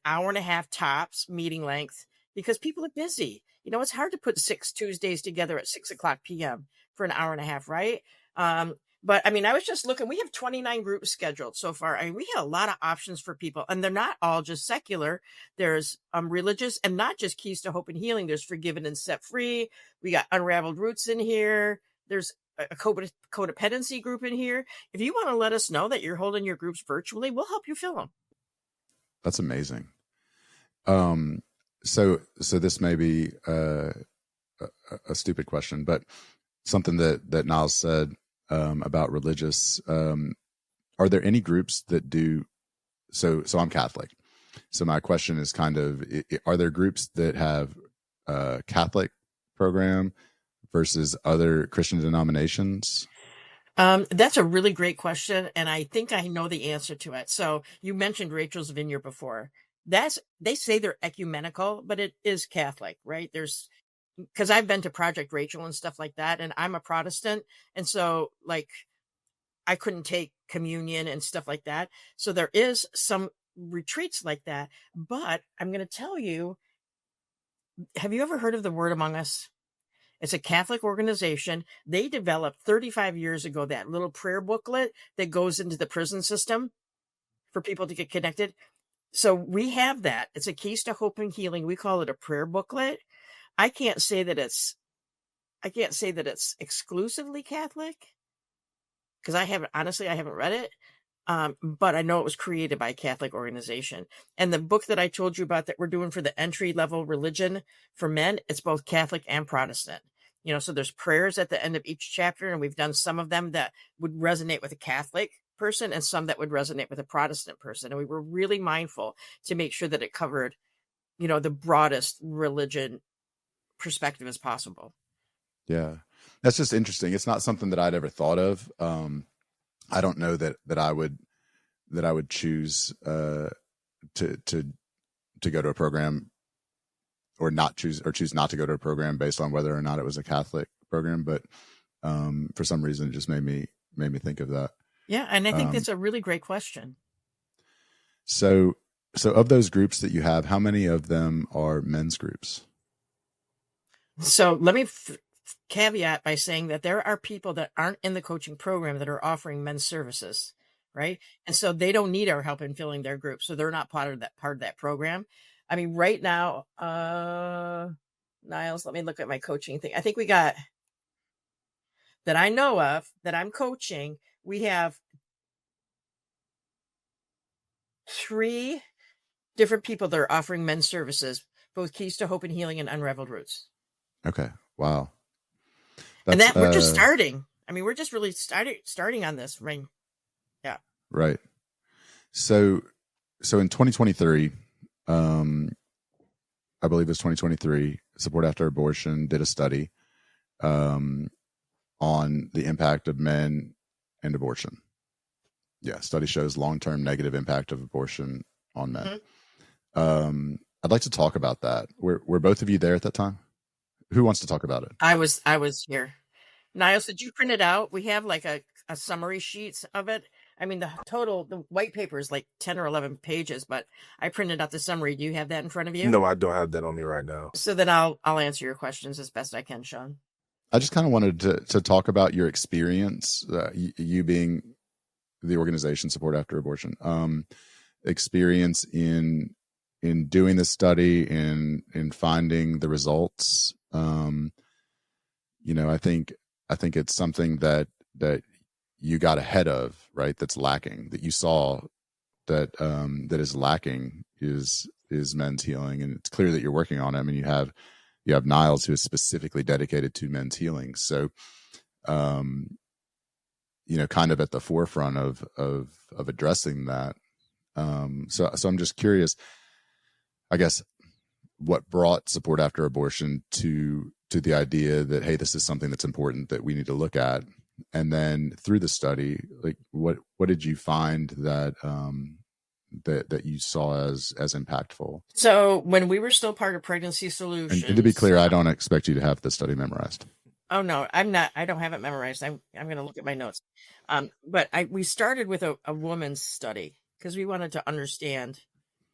hour and a half tops meeting length, because people are busy. It's hard to put 6 Tuesdays together at 6:00 p.m. for an hour and a half, right? But I was just looking, we have 29 groups scheduled so far. We have a lot of options for people, and they're not all just secular. There's religious, and not just Keys to Hope and Healing. There's Forgiven and Set Free. We got Unraveled Roots in here. There's a codependency group in here. If you want to let us know that you're holding your groups virtually, we'll help you fill them. That's amazing. So this may be a stupid question, but something that Nyles said about religious. Are there any groups that do? So I'm Catholic. So my question is kind of, are there groups that have a Catholic program versus other Christian denominations? That's a really great question, and I think I know the answer to it. So you mentioned Rachel's Vineyard before. They say they're ecumenical, but it is Catholic, right? Because I've been to Project Rachel and stuff like that, and I'm a Protestant, and so I couldn't take communion and stuff like that. So there is some retreats like that. But I'm going to tell you, have you ever heard of the Word Among Us? It's a Catholic organization. They developed 35 years ago that little prayer booklet that goes into the prison system for people to get connected. So we have that. It's a Keys to Hope and Healing. We call it a prayer booklet. I can't say that it's exclusively Catholic because I haven't read it. But I know it was created by a Catholic organization. And the book that I told you about that we're doing for the entry level religion for men, it's both Catholic and Protestant. So there's prayers at the end of each chapter, and we've done some of them that would resonate with a Catholic person and some that would resonate with a Protestant person. And we were really mindful to make sure that it covered, the broadest religion perspective as possible. Yeah. That's just interesting. It's not something that I'd ever thought of. I don't know that I would choose to go to a program or choose not to go to a program based on whether or not it was a Catholic program. But for some reason, it just made me think of that. Yeah, and I think that's a really great question. So of those groups that you have, how many of them are men's groups? So let me caveat by saying that there are people that aren't in the coaching program that are offering men's services, right? And so they don't need our help in filling their group. So they're not part of that program. I mean, right now, Nyles, let me look at my coaching thing. I think we got, that I know of, that I'm coaching, we have 3 different people that are offering men's services, both Keys to Hope and Healing and Unraveled Roots. Okay. Wow. And that we're just starting. I mean, we're just really starting on this, right? Yeah. Right. So in 2023, I believe it was 2023, Support After Abortion did a study on the impact of men and abortion. Yeah, study shows long-term negative impact of abortion on men. Mm-hmm. I'd like to talk about that. Were both of you there at that time? Who wants to talk about it? I was here. Nyles, did you print it out? We have like a summary sheets of it. I mean, the white paper is like 10 or 11 pages, but I printed out the summary. Do you have that in front of you? No, I don't have that on me right now. So then I'll answer your questions as best I can, Sean. I just kind of wanted to talk about your experience, you being the organization Support After Abortion, experience in doing this study, in finding the results. I think it's something that you got ahead of, right? That's lacking, that you saw that is lacking is men's healing, and it's clear that you're working on it. I mean, you have Nyles, who is specifically dedicated to men's healing, so kind of at the forefront of addressing that. So I'm just curious, I guess, what brought Support After Abortion to the idea that, hey, this is something that's important that we need to look at. And then through the study, like what did you find that that you saw as impactful? So when we were still part of Pregnancy Solutions, and to be clear, I don't expect you to have the study memorized. Oh no, I'm not. I don't have it memorized. I'm going to look at my notes. But we started with a woman's study because we wanted to understand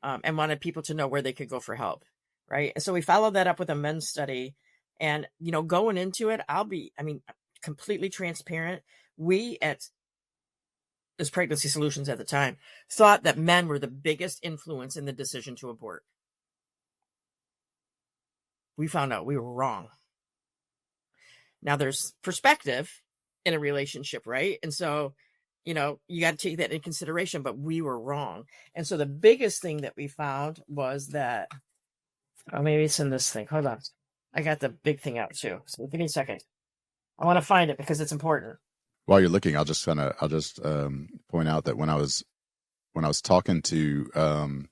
and wanted people to know where they could go for help, right? And so we followed that up with a men's study, and going into it, completely transparent. We as Pregnancy Solutions at the time thought that men were the biggest influence in the decision to abort. We found out we were wrong. Now there's perspective in a relationship, right? And so, you got to take that into consideration, but we were wrong. And so the biggest thing that we found was that, maybe it's in this thing. Hold on. I got the big thing out too. So give me a second. I want to find it because it's important. While you're looking, I'll just point out that when I was talking to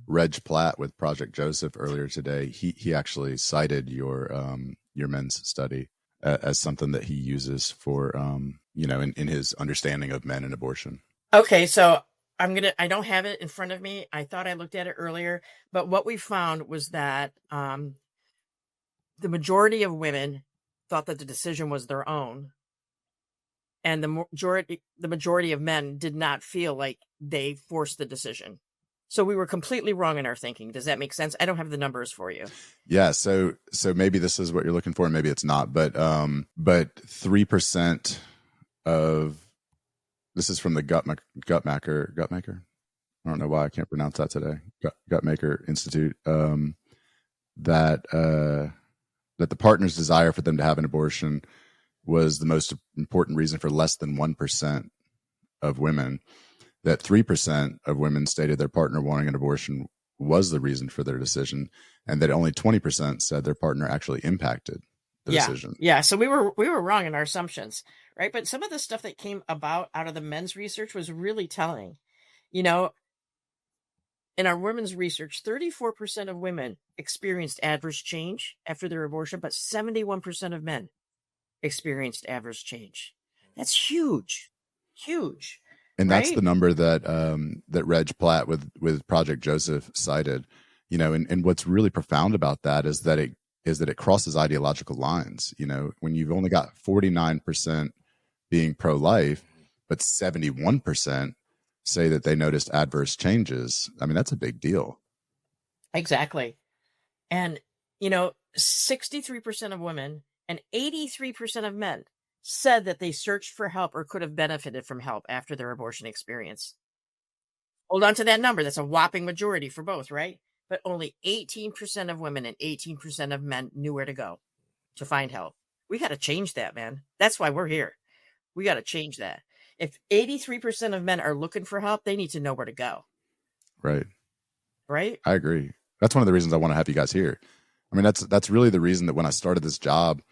Reg Platt with Project Joseph earlier today, he actually cited your men's study as something that he uses for in his understanding of men and abortion. Okay, so I don't have it in front of me. I thought I looked at it earlier, but what we found was that the majority of women thought that the decision was their own, and the majority of men did not feel like they forced the decision. So we were completely wrong in our thinking. Does that make sense? I don't have the numbers for you. Yeah. So maybe this is what you're looking for, and maybe it's not, but 3% of, this is from the Guttmacher. I don't know why I can't pronounce that today. Guttmacher Institute. That the partner's desire for them to have an abortion was the most important reason for less than 1% of women. That 3% of women stated their partner wanting an abortion was the reason for their decision, and that only 20% said their partner actually impacted the decision. Yeah. So we were wrong in our assumptions, right? But some of the stuff that came out of the men's research was really telling. You know, in our women's research, 34% of women experienced adverse change after their abortion, but 71% of men experienced adverse change. That's huge. And right? That's the number that that Reg Platt with Project Joseph cited. You know, and what's really profound about that is that it crosses ideological lines. You know, when you've only got 49% being pro-life, but 71% say that they noticed adverse changes. I mean, that's a big deal. Exactly. And, 63% of women and 83% of men said that they searched for help or could have benefited from help after their abortion experience. Hold on to that number. That's a whopping majority for both, right? But only 18% of women and 18% of men knew where to go to find help. We got to change that, man. That's why we're here. We got to change that. If 83% of men are looking for help, they need to know where to go. Right. Right? I agree. That's one of the reasons I want to have you guys here. I mean, that's really the reason that when I started this job,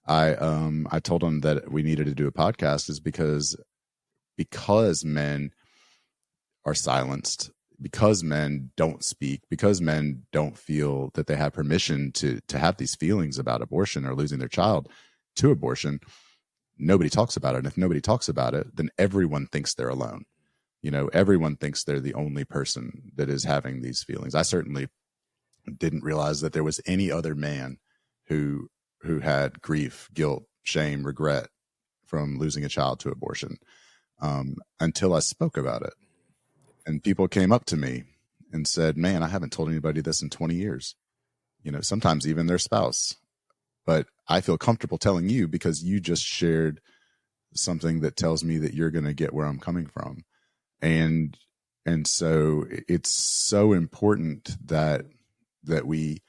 I told them that we needed to do a podcast is because men are silenced, because men don't speak, because men don't feel that they have permission to have these feelings about abortion or losing their child to abortion. Nobody talks about it. And if nobody talks about it, then everyone thinks they're alone. You know, everyone thinks they're the only person that is having these feelings. I certainly didn't realize that there was any other man who had grief, guilt, shame, regret from losing a child to abortion until I spoke about it. And people came up to me and said, man, I haven't told anybody this in 20 years. You know, sometimes even their spouse. But I feel comfortable telling you because you just shared something that tells me that you're going to get where I'm coming from. And so it's so important that we,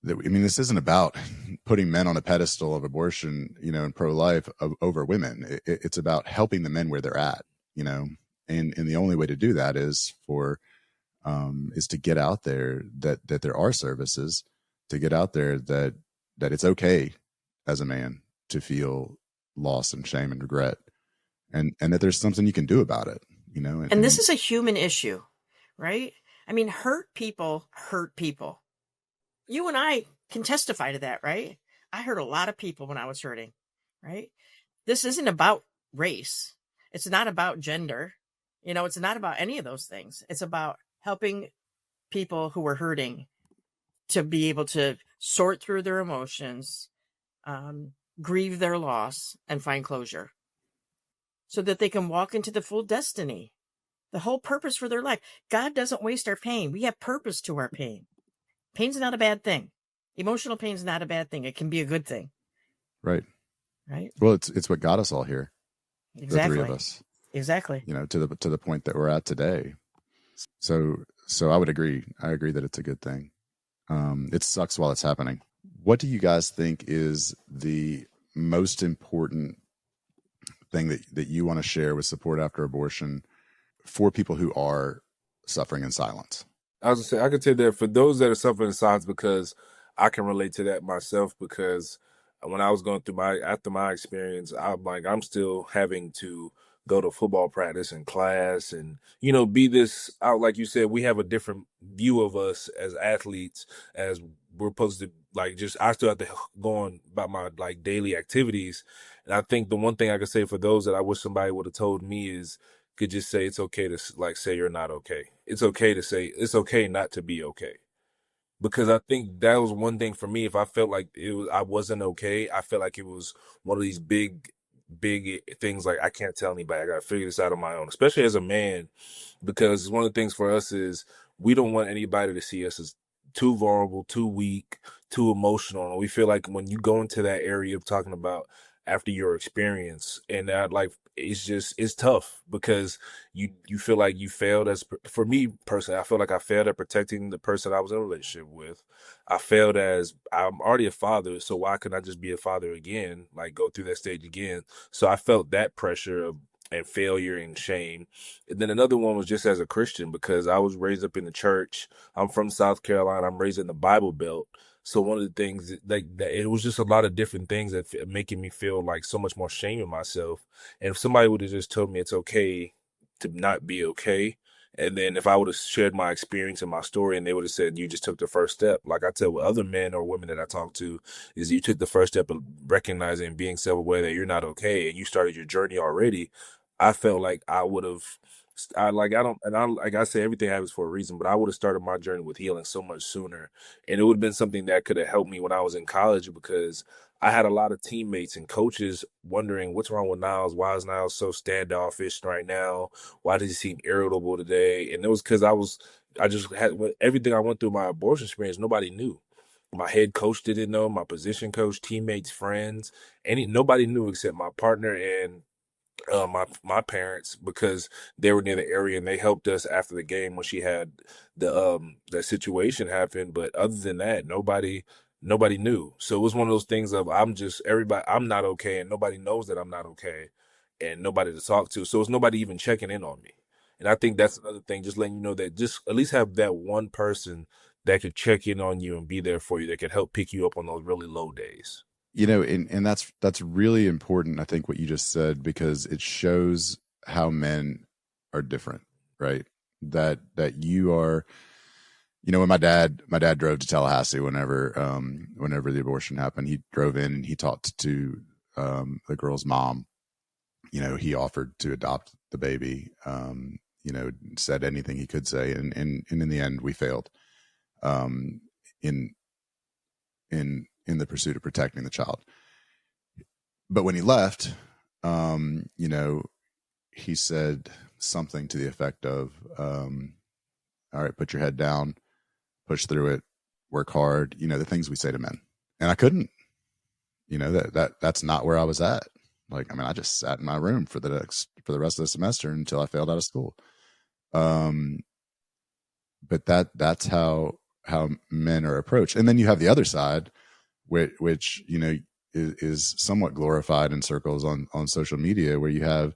I mean, this isn't about putting men on a pedestal of abortion, you know, and pro-life over women. It's about helping the men where they're at, you know, and the only way to do that is to get out there that there are services, to get out there that it's okay as a man to feel loss and shame and regret, and that there's something you can do about it, you know. And this is a human issue, right? I mean, hurt people. You and I can testify to that, right? I hurt a lot of people when I was hurting, right? This isn't about race. It's not about gender. You know, it's not about any of those things. It's about helping people who are hurting to be able to sort through their emotions, grieve their loss, and find closure so that they can walk into the full destiny, the whole purpose for their life. God doesn't waste our pain. We have purpose to our pain. Pain's not a bad thing. Emotional pain's not a bad thing. It can be a good thing. Right. Right. Well, it's what got us all here. Exactly. The three of us. Exactly. You know, to the point that we're at today. So I would agree. I agree that it's a good thing. It sucks while it's happening. What do you guys think is the most important thing that you want to share with support after abortion for people who are suffering in silence? I was gonna say, I could say that for those that are suffering in silence, because I can relate to that myself, because when I was going through after my experience, I'm still having to go to football practice and class and, you know, be this out. Like you said, we have a different view of us as athletes, as we're supposed to, I still have to go on about my daily activities. And I think the one thing I could say for those that I wish somebody would have told me is, could just say it's okay to say you're not okay. It's okay to say it's okay not to be okay. Because I think that was one thing for me. If I felt like I wasn't okay, I felt like it was one of these big big things like, I can't tell anybody, I got to figure this out on my own, especially as a man, because one of the things for us is we don't want anybody to see us as too vulnerable, too weak, too emotional. And we feel like when you go into that area of talking about after your experience, and that, like, it's tough because you feel like you failed as, for me personally, I feel like I failed at protecting the person I was in a relationship with. I failed as, I'm already a father, so why couldn't I just be a father again, like go through that stage again? So I felt that pressure of, and failure and shame. And then another one was just as a Christian, because I was raised up in the church. I'm from South Carolina. I'm raised in the Bible Belt. So one of the things like that, it was just a lot of different things that making me feel like so much more shame in myself. And if somebody would have just told me it's okay to not be okay, and then if I would have shared my experience and my story, and they would have said, you just took the first step. Like I tell other men or women that I talk to, is you took the first step of recognizing and being self-aware that you're not okay, and you started your journey already. I felt like I would have, I don't, and I, like I say, everything happens for a reason, but I would have started my journey with healing so much sooner. And it would have been something that could have helped me when I was in college, because I had a lot of teammates and coaches wondering what's wrong with Nyles. Why is Nyles so standoffish right now? Why does he seem irritable today? And it was because I just had, with everything I went through my abortion experience, nobody knew. My head coach didn't know, my position coach, teammates, friends, nobody knew except my partner and my parents, because they were near the area and they helped us after the game when she had that situation happen. But other than that, nobody knew. So it was one of those things of, I'm not okay, and nobody knows that I'm not okay, and nobody to talk to. So it's nobody even checking in on me. And I think that's another thing, just letting you know that just at least have that one person that could check in on you and be there for you, that could help pick you up on those really low days. And that's really important, I think, what you just said, because it shows how men are different, right? That you are, when my dad drove to Tallahassee whenever the abortion happened, he drove in and he talked to the girl's mom. He offered to adopt the baby, said anything he could say, and in the end we failed in the pursuit of protecting the child. But when he left, he said something to the effect of, all right, put your head down, push through it, work hard, the things we say to men. And I couldn't, that's not where I was at. Like, I just sat in my room for the rest of the semester until I failed out of school. But that's how men are approached. And then you have the other side, which is somewhat glorified in circles on social media, where you have,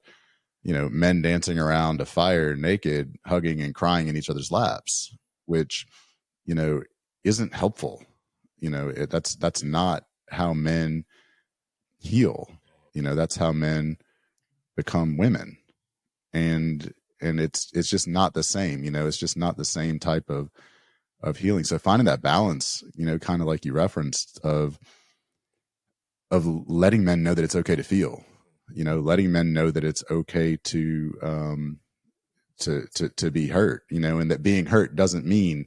men dancing around a fire naked, hugging and crying in each other's laps, which, isn't helpful. That's not how men heal. That's how men become women. And it's just not the same, it's just not the same type of healing. So finding that balance, kind of like you referenced, of letting men know that it's okay to feel, letting men know that it's okay to be hurt, and that being hurt doesn't mean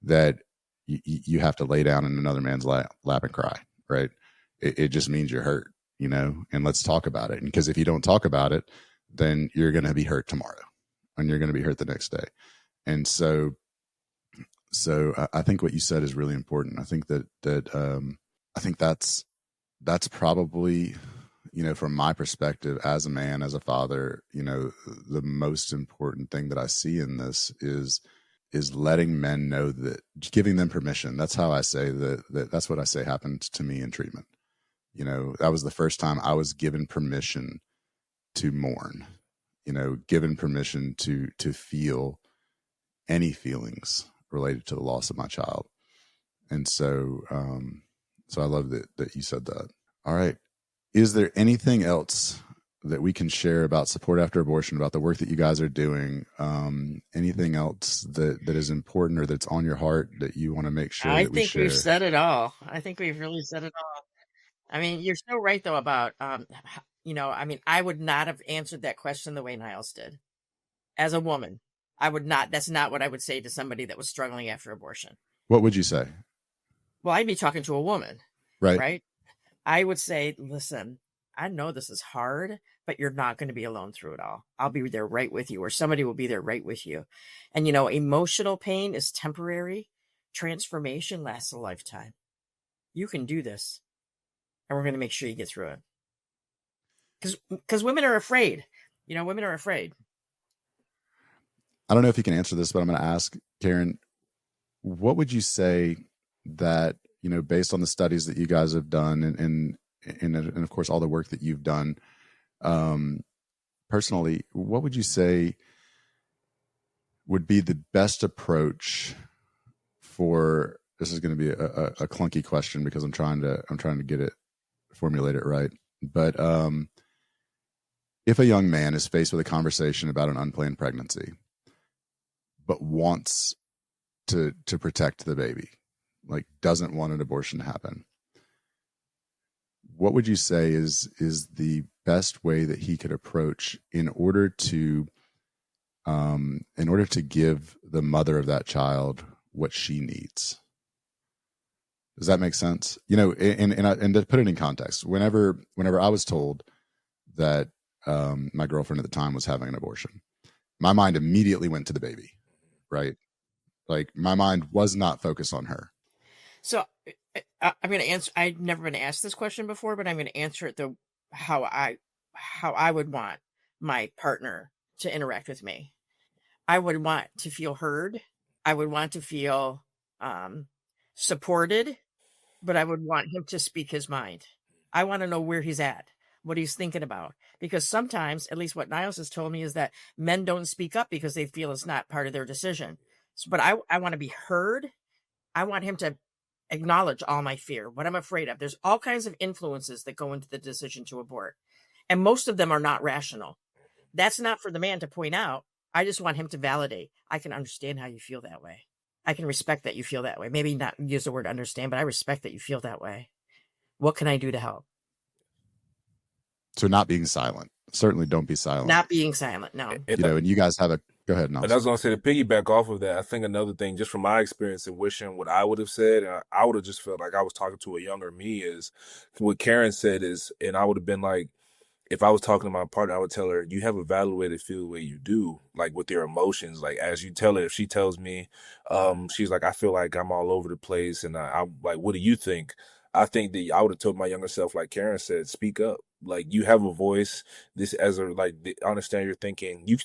that you have to lay down in another man's lap and cry, right? It just means you're hurt, and let's talk about it. Because if you don't talk about it, then you're going to be hurt tomorrow, and you're going to be hurt the next day. And so I think what you said is really important. I think I think that's probably, from my perspective as a man, as a father, the most important thing that I see in this is letting men know, that giving them permission. That's how I say that's what I say happened to me in treatment. That was the first time I was given permission to mourn, given permission to feel any feelings related to the loss of my child. And so I love that you said that. All right. Is there anything else that we can share about support after abortion, about the work that you guys are doing? Anything else that is important or that's on your heart that you want to make sure that we share? We've said it all. I think we've really said it all. You're so right, though, about, I would not have answered that question the way Nyles did. As a woman, I would not. That's not what I would say to somebody that was struggling after abortion. What would you say? Well, I'd be talking to a woman, right? I would say, listen, I know this is hard, but you're not going to be alone through it all. I'll be there right with you, or somebody will be there right with you. And, emotional pain is temporary. Transformation lasts a lifetime. You can do this. And we're going to make sure you get through it. Because women are afraid. Women are afraid. I don't know if you can answer this, but I'm going to ask, Karin, what would you say that, based on the studies that you guys have done and of course all the work that you've done personally, what would you say would be the best approach for, this is going to be a clunky question because I'm trying to get it, formulate it right. But if a young man is faced with a conversation about an unplanned pregnancy, but wants to protect the baby, like doesn't want an abortion to happen, what would you say is the best way that he could approach in order to give the mother of that child what she needs? Does that make sense? And to put it in context, whenever I was told that my girlfriend at the time was having an abortion, my mind immediately went to the baby, right? Like my mind was not focused on her. So I'm going to answer. I've never been asked this question before, but I'm going to answer it how I would want my partner to interact with me. I would want to feel heard. I would want to feel supported, but I would want him to speak his mind. I want to know where he's at, what he's thinking about, because sometimes, at least what Nyles has told me, is that men don't speak up because they feel it's not part of their decision. But I want to be heard. I want him to acknowledge all my fear, what I'm afraid of. There's all kinds of influences that go into the decision to abort, and most of them are not rational. That's not for the man to point out. I just want him to validate. I can understand how you feel that way. I can respect that you feel that way. Maybe not use the word understand, but I respect that you feel that way. What can I do to help? So not being silent. Certainly don't be silent. Not being silent, no. And you guys have go ahead, Nyles. And I was going to say, to piggyback off of that, I think another thing, just from my experience and wishing what I would have said, and I would have just felt like I was talking to a younger me, is what Karin said is, and I would have been like, if I was talking to my partner, I would tell her, you have a valid way to feel the way you do, like with your emotions. Like, as you tell her, if she tells me, she's like, I feel like I'm all over the place. And I'm like, what do you think? I think that I would have told my younger self, like Karin said, speak up. Like, you have a voice. This as a, like, understand your thinking. You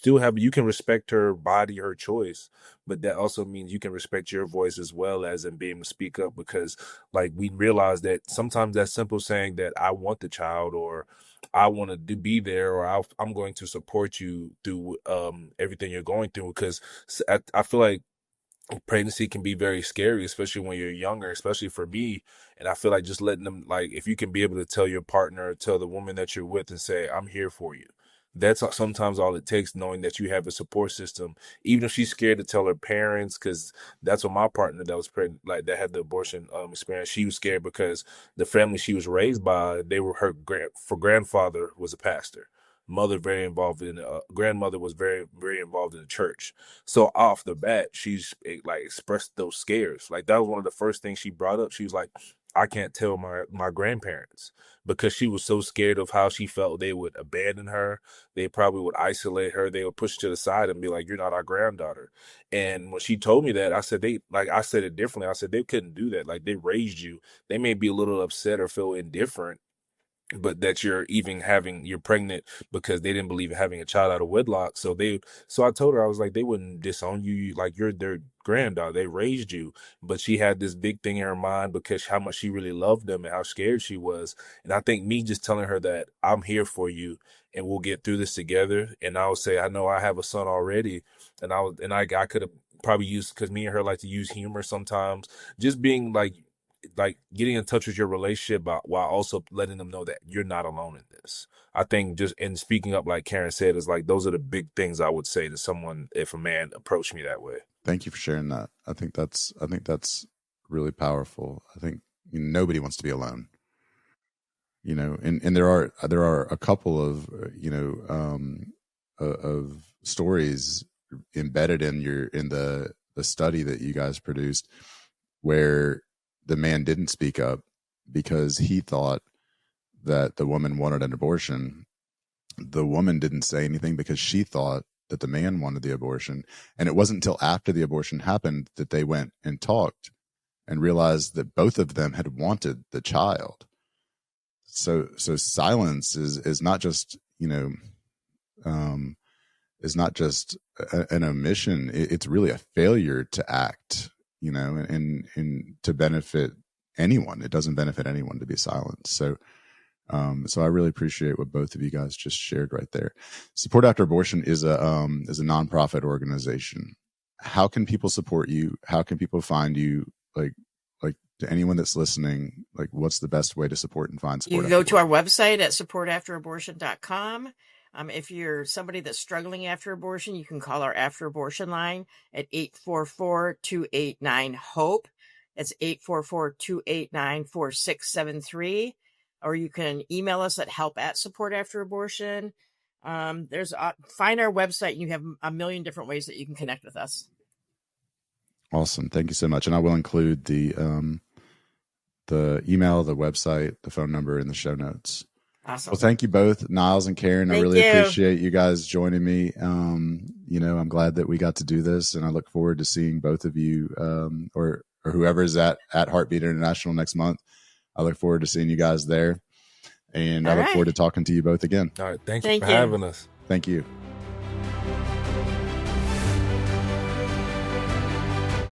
can respect her body, her choice, but that also means you can respect your voice as well as in being able to speak up, because like we realize that sometimes that simple saying that I want the child, or I want to be there, or I'm going to support you through everything you're going through, because I feel like pregnancy can be very scary, especially when you're younger, especially for me. And I feel like just letting them, like, if you can be able to tell your partner, tell the woman that you're with and say, I'm here for you. That's sometimes all it takes, knowing that you have a support system, even if she's scared to tell her parents. Because that's what my partner that was pregnant, like that had the abortion experience, she was scared because the family she was raised by, they were her grandfather was a pastor, mother very involved in grandmother was very, very involved in the church. So off the bat, she's like expressed those scares. Like that was one of the first things she brought up. She was like, I can't tell my grandparents, because she was so scared of how she felt they would abandon her. They probably would isolate her. They would push her to the side and be like, you're not our granddaughter. And when she told me that, I said, I said it differently. I said, they couldn't do that. Like, they raised you. They may be a little upset or feel indifferent, but that you're pregnant because they didn't believe in having a child out of wedlock. So I told her, I was like, they wouldn't disown you. Like, you're their granddaughter. They raised you. But she had this big thing in her mind because how much she really loved them and how scared she was. And I think me just telling her that I'm here for you and we'll get through this together. And I would say, I know I have a son already, and I could have probably used, because me and her like to use humor sometimes, just being like getting in touch with your relationship, while also letting them know that you're not alone in this. I think just in speaking up, like Karin said, is like, those are the big things I would say to someone if a man approached me that way. Thank you for sharing that. I think that's really powerful. I think nobody wants to be alone. And there are a couple of of stories embedded in the study that you guys produced, where the man didn't speak up because he thought that the woman wanted an abortion, the woman didn't say anything because she thought that the man wanted the abortion. And it wasn't until after the abortion happened that they went and talked and realized that both of them had wanted the child. So silence is not just, is not just an omission. It's really a failure to act, and to benefit anyone. It doesn't benefit anyone to be silent. So I really appreciate what both of you guys just shared right there. Support After Abortion is a nonprofit organization. How can people support you? How can people find you? Like to anyone that's listening, like what's the best way to support and find support? You can go to our website at supportafterabortion.com. If you're somebody that's struggling after abortion, you can call our after abortion line at 844-289-HOPE. That's 844-289-4673. Or you can email us at help@supportafterabortion. Find our website, and you have a million different ways that you can connect with us. Awesome. Thank you so much. And I will include the email, the website, the phone number in the show notes. Awesome. Well, thank you both, Nyles and Karin. I really appreciate you guys joining me. I'm glad that we got to do this, and I look forward to seeing both of you, or whoever's at Heartbeat International next month. I look forward to seeing you guys there, and I look forward to talking to you both again. All right. Thank you for having us. Thank you.